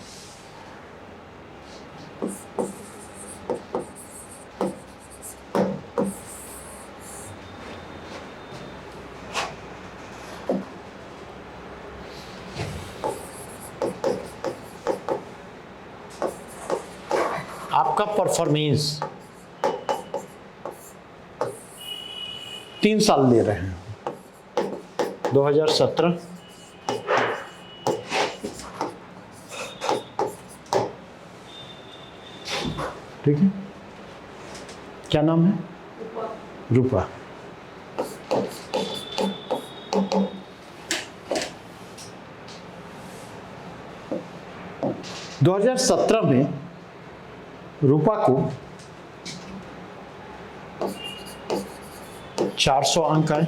आपका परफॉर्मेंस 3 साल ले रहे हैं, 2017, ठीक है, क्या नाम है? रूपा। दो 2017 में रूपा को 400 अंक आए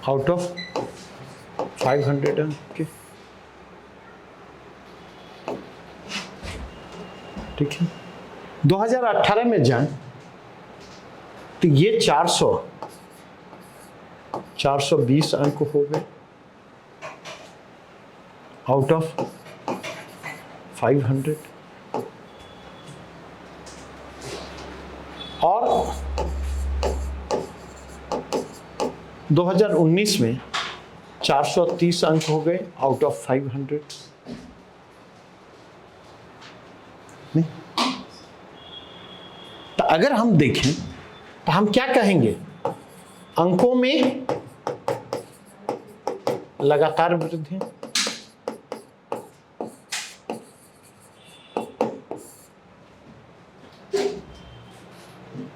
आउट ऑफ 500 अंक के, ठीक है। 2018 में जाएं तो ये 420 अंक हो गए आउट ऑफ 500, और 2019 में 430 अंक हो गए आउट ऑफ 500। नहीं, तो अगर हम देखें तो हम क्या कहेंगे? अंकों में लगातार वृद्धि,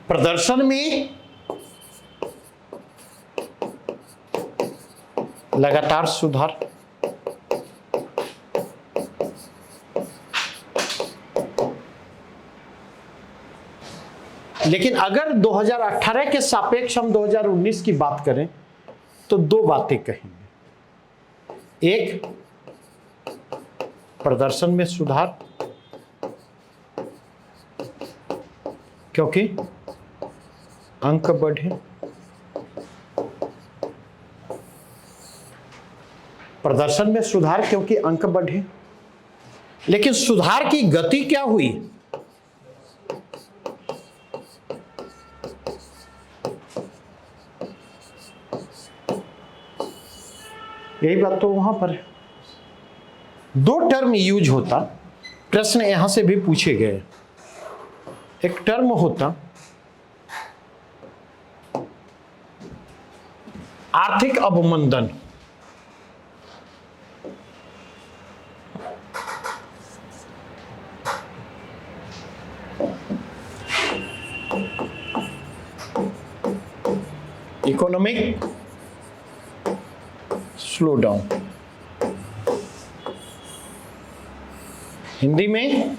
प्रदर्शन में लगातार सुधार, लेकिन अगर 2018 के सापेक्ष हम 2019 की बात करें तो 2 बातें कहेंगे। एक, प्रदर्शन में सुधार, क्योंकि अंक बढ़े, प्रदर्शन में सुधार क्योंकि अंक बढ़े, लेकिन सुधार की गति क्या हुई? यही बात तो वहां पर है। 2 टर्म यूज होता, प्रश्न यहां से भी पूछे गए। एक टर्म होता आर्थिक अवमंदन, इकोनॉमिक स्लो डाउन, हिंदी में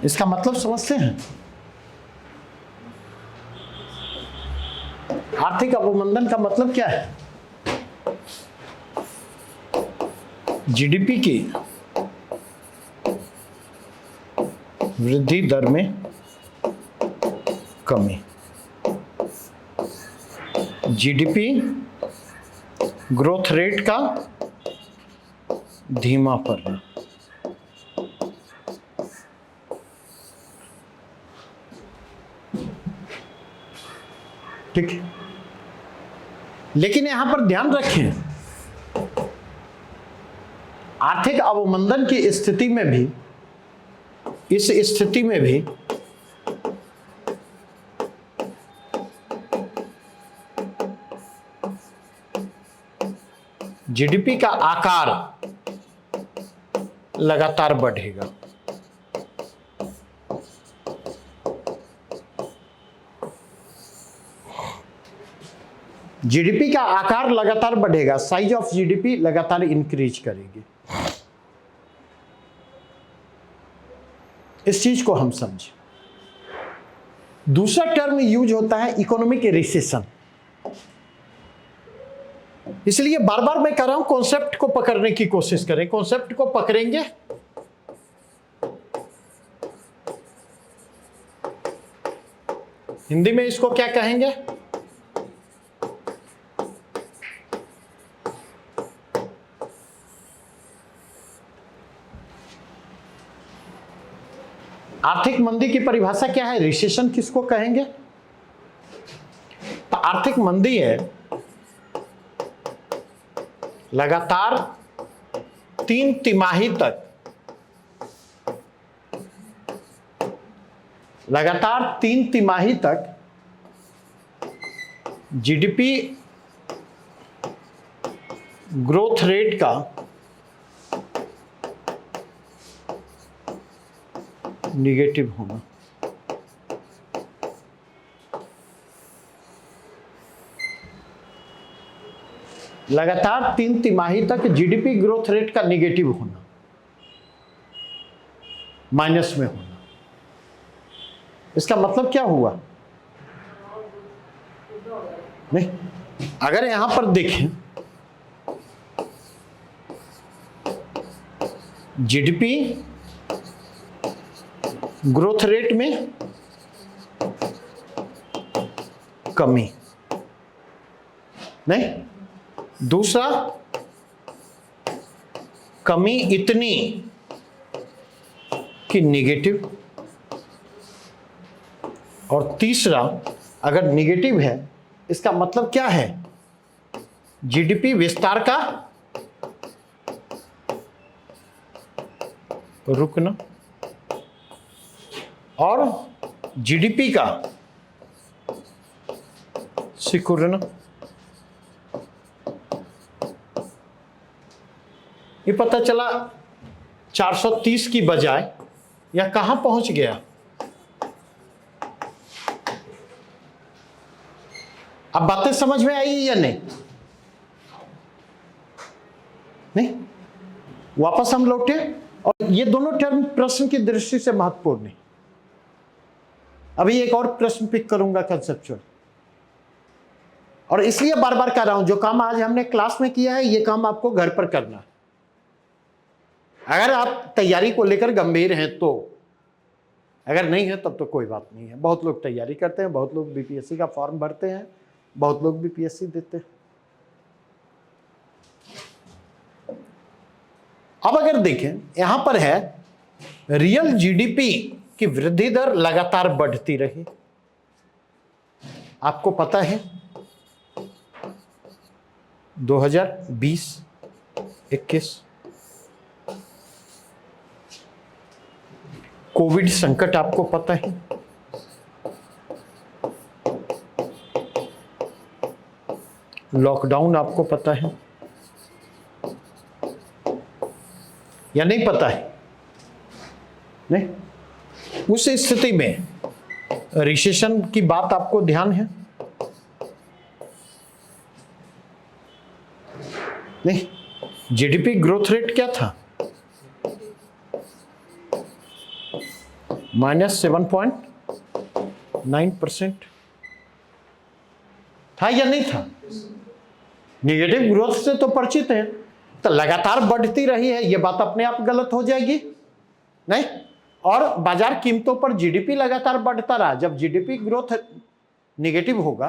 इसका मतलब समझते हैं? आर्थिक अवमंदन का मतलब क्या है? जीडीपी की वृद्धि दर में कमी, जीडीपी ग्रोथ रेट का धीमा पड़ना। ठीक है, लेकिन यहां पर ध्यान रखें, आर्थिक अवमंदन की स्थिति में भी इस स्थिति में भी जीडीपी का आकार लगातार बढ़ेगा। जीडीपी का आकार लगातार बढ़ेगा, साइज ऑफ जीडीपी लगातार इंक्रीज करेगी। इस चीज को हम समझें। दूसरा टर्म यूज होता है इकोनॉमिक रिसेशन। इसलिए बार बार मैं कह रहा हूं कॉन्सेप्ट को पकड़ने की कोशिश करें। कॉन्सेप्ट को पकड़ेंगे हिंदी में इसको क्या कहेंगे? आर्थिक मंदी की परिभाषा क्या है? रिसेशन किसको कहेंगे? तो आर्थिक मंदी है लगातार 3 तिमाही तक, लगातार 3 तिमाही तक जीडीपी ग्रोथ रेट का निगेटिव होना। लगातार 3 तिमाही तक जीडीपी ग्रोथ रेट का निगेटिव होना, माइनस में होना। इसका मतलब क्या हुआ? नहीं, अगर यहां पर देखें जीडीपी ग्रोथ रेट में कमी नहीं, दूसरा कमी इतनी कि निगेटिव, और तीसरा अगर निगेटिव है इसका मतलब क्या है? जीडीपी विस्तार का रुकना और जीडीपी का सिकुड़ना। ये पता चला 430 की बजाय यह कहां पहुंच गया? अब बातें समझ में आई या नहीं? नहीं, वापस हम लौटे। और ये दोनों टर्म प्रश्न की दृष्टि से महत्वपूर्ण है। अभी एक और प्रश्न पिक करूंगा कंसेप्चुअल, और इसलिए बार बार कह रहा हूं जो काम आज हमने क्लास में किया है ये काम आपको घर पर करना है। अगर आप तैयारी को लेकर गंभीर हैं तो, अगर नहीं है तब तो कोई बात नहीं है। बहुत लोग तैयारी करते हैं, बहुत लोग बीपीएससी का फॉर्म भरते हैं, बहुत लोग बीपीएससी देते हैं। अब अगर देखें यहां पर है रियल जीडीपी की वृद्धि दर लगातार बढ़ती रही। आपको पता है 2020-21 कोविड संकट आपको पता है, लॉकडाउन आपको पता है या नहीं पता है? नहीं, उस स्थिति में रिसेशन की बात आपको ध्यान है? नहीं, जीडीपी ग्रोथ रेट क्या था? -7.9% था या नहीं था? निगेटिव ग्रोथ से तो परिचित है, तो लगातार बढ़ती रही है, यह बात अपने आप गलत हो जाएगी नहीं? और बाजार कीमतों पर जीडीपी लगातार बढ़ता रहा। जब जीडीपी ग्रोथ निगेटिव होगा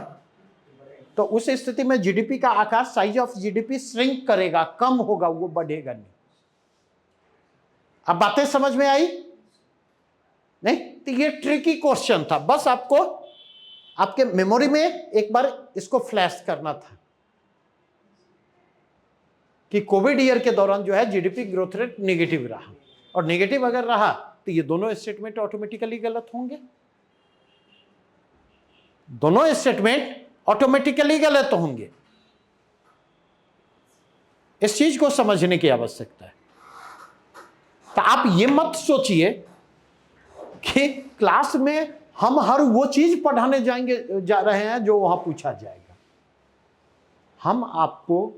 तो उस स्थिति में जीडीपी का आकार, साइज ऑफ जीडीपी श्रिंक करेगा, कम होगा, वो बढ़ेगा नहीं। अब बातें समझ में आई नहीं? तो ये ट्रिकी क्वेश्चन था, बस आपको आपके मेमोरी में एक बार इसको फ्लैश करना था कि कोविड ईयर के दौरान जो है जीडीपी ग्रोथ रेट नेगेटिव रहा, और नेगेटिव अगर रहा तो ये दोनों स्टेटमेंट ऑटोमेटिकली गलत होंगे, दोनों स्टेटमेंट ऑटोमेटिकली गलत होंगे। इस चीज को समझने की आवश्यकता है। तो आप ये मत सोचिए कि क्लास में हम हर वो चीज पढ़ाने जा रहे हैं जो वहां पूछा जाएगा। हम आपको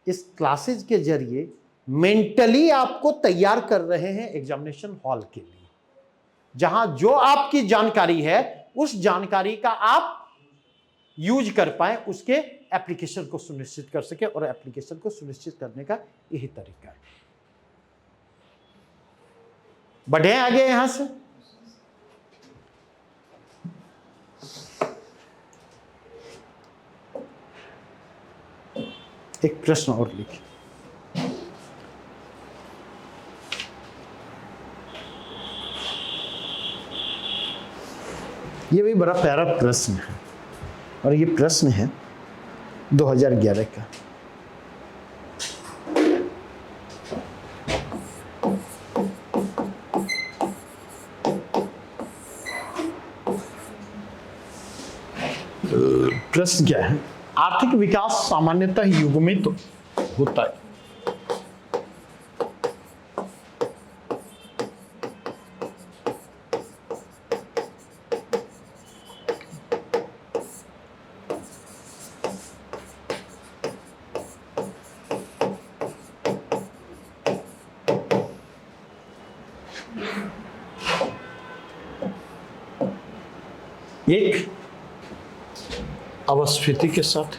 इस क्लासेज के जरिए मेंटली आपको तैयार कर रहे हैं एग्जामिनेशन हॉल के लिए, जहां जो आपकी जानकारी है उस जानकारी का आप यूज कर पाए, उसके एप्लीकेशन को सुनिश्चित कर सके, और एप्लीकेशन को सुनिश्चित करने का यही तरीका है। बढ़े आगे यहां से। एक प्रश्न और लिखिए। ये भी बड़ा प्यारा प्रश्न है, और ये प्रश्न है 2011 का। प्रश्न क्या है? आर्थिक विकास सामान्यतः युग्मित होता है। एक अपस्फीति के साथ,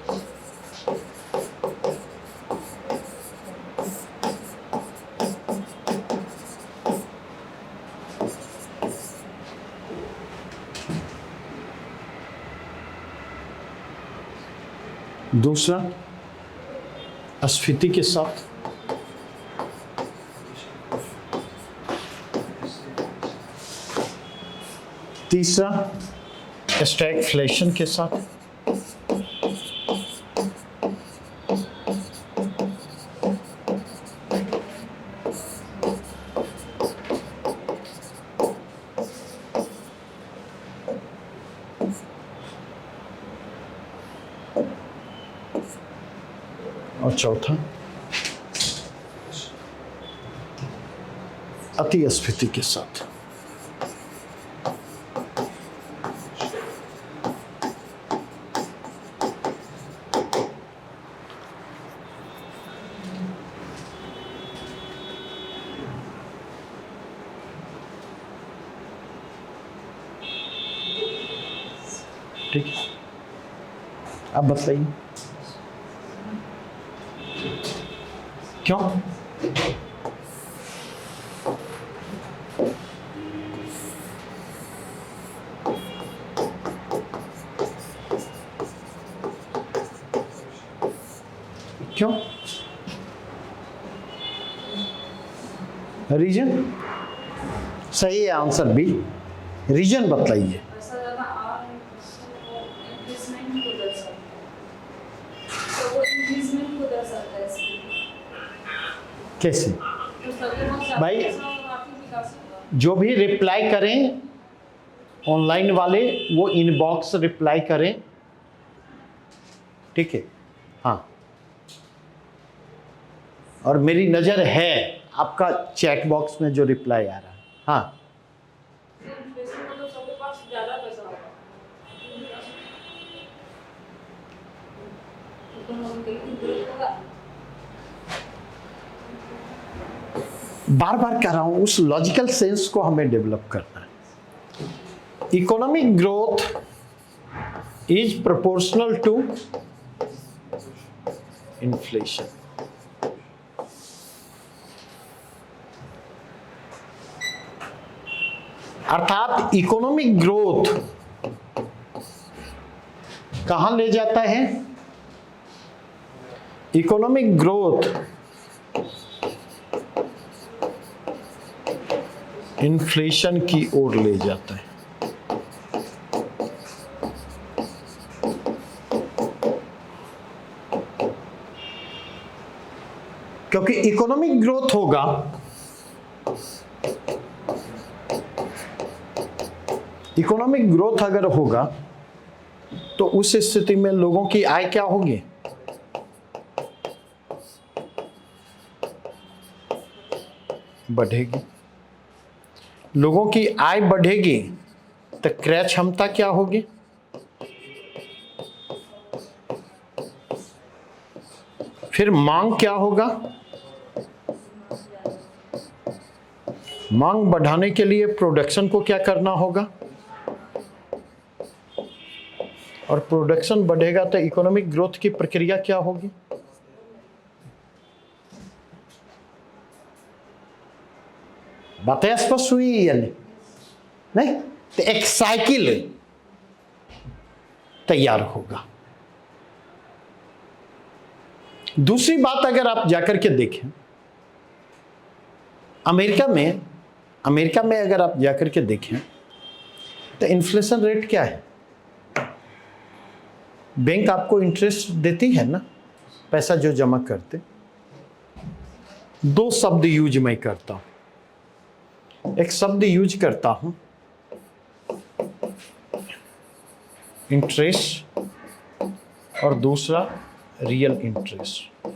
दूसरा अस्फीति के साथ, तीसरा स्टैगफ्लेशन के साथ, और चौथा अति अस्फीति के साथ। ठीक है, आप बताइए क्यों? क्यों? रीजन सही है, आंसर बी। रीजन बताइए। कैसे भाई? जो भी रिप्लाई करें ऑनलाइन वाले, वो इनबॉक्स रिप्लाई करें, ठीक है? हाँ, और मेरी नज़र है आपका चैट बॉक्स में जो रिप्लाई आ रहा है। हाँ, बार बार कह रहा हूं, उस लॉजिकल सेंस को हमें डेवलप करना है। Economic growth is proportional to inflation. अर्थात इकोनॉमिक ग्रोथ कहां ले जाता है? इकोनॉमिक ग्रोथ इन्फ्लेशन की ओर ले जाता है। क्योंकि इकोनॉमिक ग्रोथ होगा इकोनॉमिक ग्रोथ अगर होगा तो उस स्थिति में लोगों की आय क्या होगी? बढ़ेगी। लोगों की आय बढ़ेगी तो क्रय क्षमता क्या होगी? फिर मांग क्या होगा? मांग बढ़ाने के लिए प्रोडक्शन को क्या करना होगा? और प्रोडक्शन बढ़ेगा तो इकोनॉमिक ग्रोथ की प्रक्रिया क्या होगी? बातें स्पष्ट हुई या नहीं? तो एक साइकिल तैयार होगा। दूसरी बात अगर आप जाकर के देखें, अमेरिका में अगर आप जाकर के देखें तो इन्फ्लेशन रेट क्या है? बैंक आपको इंटरेस्ट देती है ना, पैसा जो जमा करते। दो शब्द यूज मैं करता हूं। एक शब्द यूज करता हूं इंटरेस्ट और दूसरा रियल इंटरेस्ट।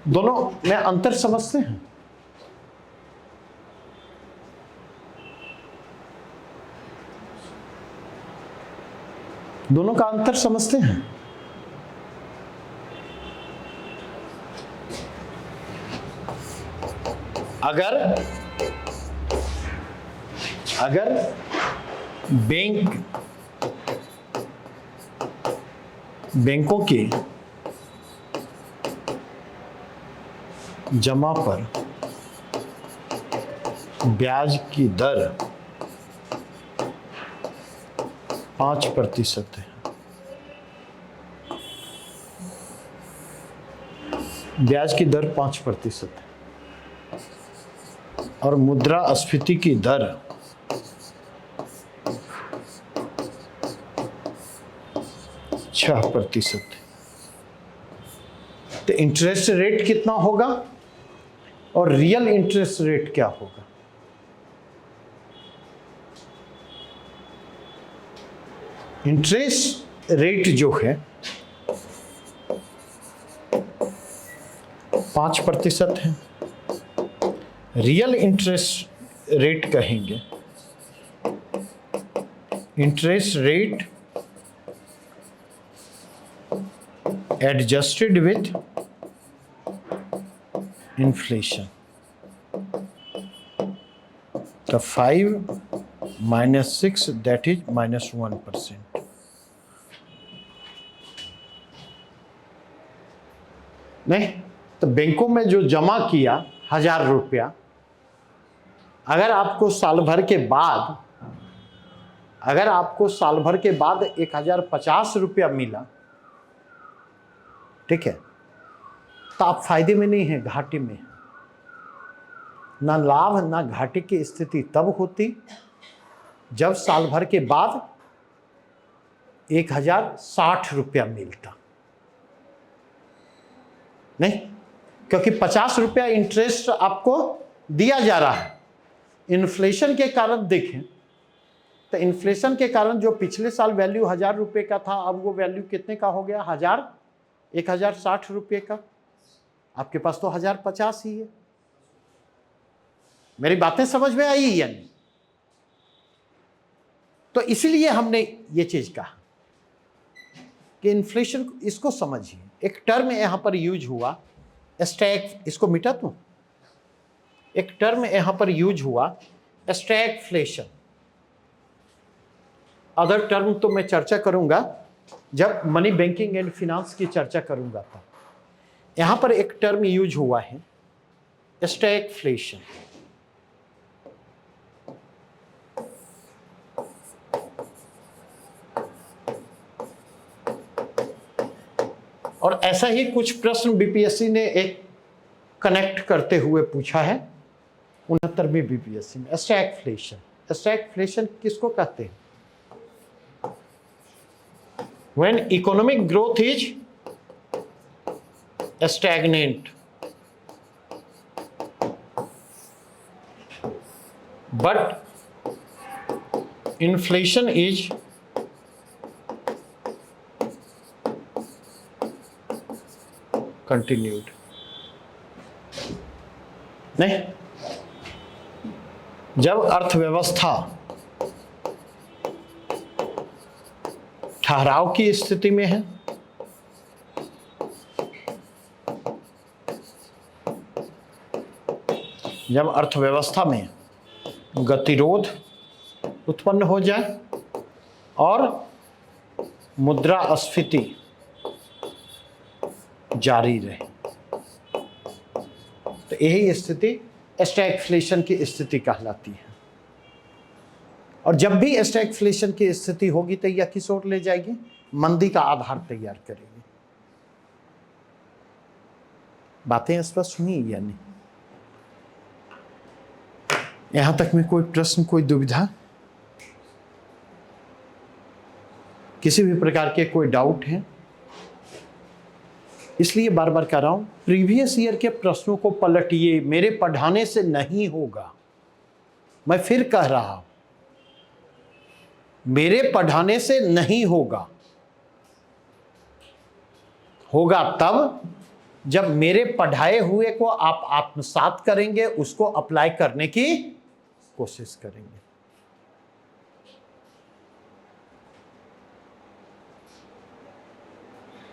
दोनों में अंतर समझते हैं? दोनों का अंतर समझते हैं? अगर बैंकों के जमा पर ब्याज की दर 5% है, ब्याज की दर 5% है और मुद्रास्फीति की दर 6% है, तो इंटरेस्ट रेट कितना होगा और रियल इंटरेस्ट रेट क्या होगा? इंटरेस्ट रेट जो है 5% है, रियल इंटरेस्ट रेट कहेंगे interest rate adjusted with inflation. तो 5 - 6 दैट इज -1%। नहीं तो बैंकों में जो जमा किया 1000 रुपया, अगर आपको साल भर के बाद 1050 रुपया मिला, ठीक है, तो आप फायदे में नहीं है, घाटे में। ना लाभ ना घाटे की स्थिति तब होती जब साल भर के बाद 1060 रुपया मिलता। नहीं, क्योंकि 50 रुपया इंटरेस्ट आपको दिया जा रहा है। इन्फ्लेशन के कारण देखें तो इन्फ्लेशन के कारण जो पिछले साल वैल्यू 1000 रुपये का था, अब वो वैल्यू कितने का हो गया? 1060 रुपये का। आपके पास तो 1050 ही है। मेरी बातें समझ में आई या नहीं? तो इसलिए हमने ये चीज कहा कि इन्फ्लेशन, इसको समझिए। एक टर्म यहां पर यूज हुआ स्टैग, इसको मिटा दूं। एक टर्म यहां पर यूज हुआ स्टैगफ्लेशन। अदर टर्म तो मैं चर्चा करूंगा जब मनी बैंकिंग एंड फिनांस की चर्चा करूंगा। तब यहां पर एक टर्म यूज हुआ है स्टैगफ्लेशन। और ऐसा ही कुछ प्रश्न बीपीएससी ने एक कनेक्ट करते हुए पूछा है 69वीं बीपीएससी में। स्टैगफ्लेशन, स्टैगफ्लेशन किसको कहते हैं? When economic growth is stagnant but inflation is continued. नहीं, जब अर्थव्यवस्था ठहराव की स्थिति में है, जब अर्थव्यवस्था में गतिरोध उत्पन्न हो जाए और मुद्रास्फीति जारी रहे, तो यही स्थिति स्टैगफ्लेशन की स्थिति कहलाती है। और जब भी स्टैगफ्लेशन की स्थिति होगी तो यह किस ओर ले जाएगी? मंदी का आधार तैयार करेगी। बातें स्पष्ट हुई या नहीं? यहां तक में कोई प्रश्न, कोई दुविधा, किसी भी प्रकार के कोई डाउट है? इसलिए बार बार कह रहा हूं, प्रीवियस ईयर के प्रश्नों को पलटिए, मेरे पढ़ाने से नहीं होगा। मैं फिर कह रहा हूं, मेरे पढ़ाने से नहीं होगा। होगा तब जब मेरे पढ़ाए हुए को आप आत्मसात करेंगे, उसको अप्लाई करने की कोशिश करेंगे।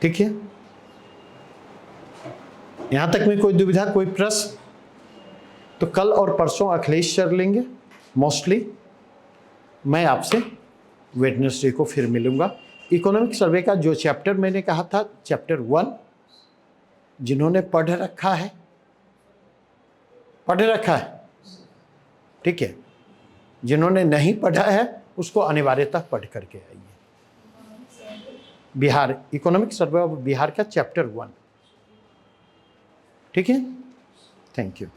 ठीक है? यहां तक में कोई दुविधा, कोई प्रश्न? तो कल और परसों अखिलेश सर लेंगे मोस्टली। मैं आपसे वेडनेसडे को फिर मिलूंगा। इकोनॉमिक सर्वे का जो चैप्टर मैंने कहा था, चैप्टर 1, जिन्होंने पढ़ रखा है, ठीक है। जिन्होंने नहीं पढ़ा है उसको अनिवार्यतः पढ़ करके आइए। Bihar economic survey of Bihar का चैप्टर 1, ठीक है। Thank you.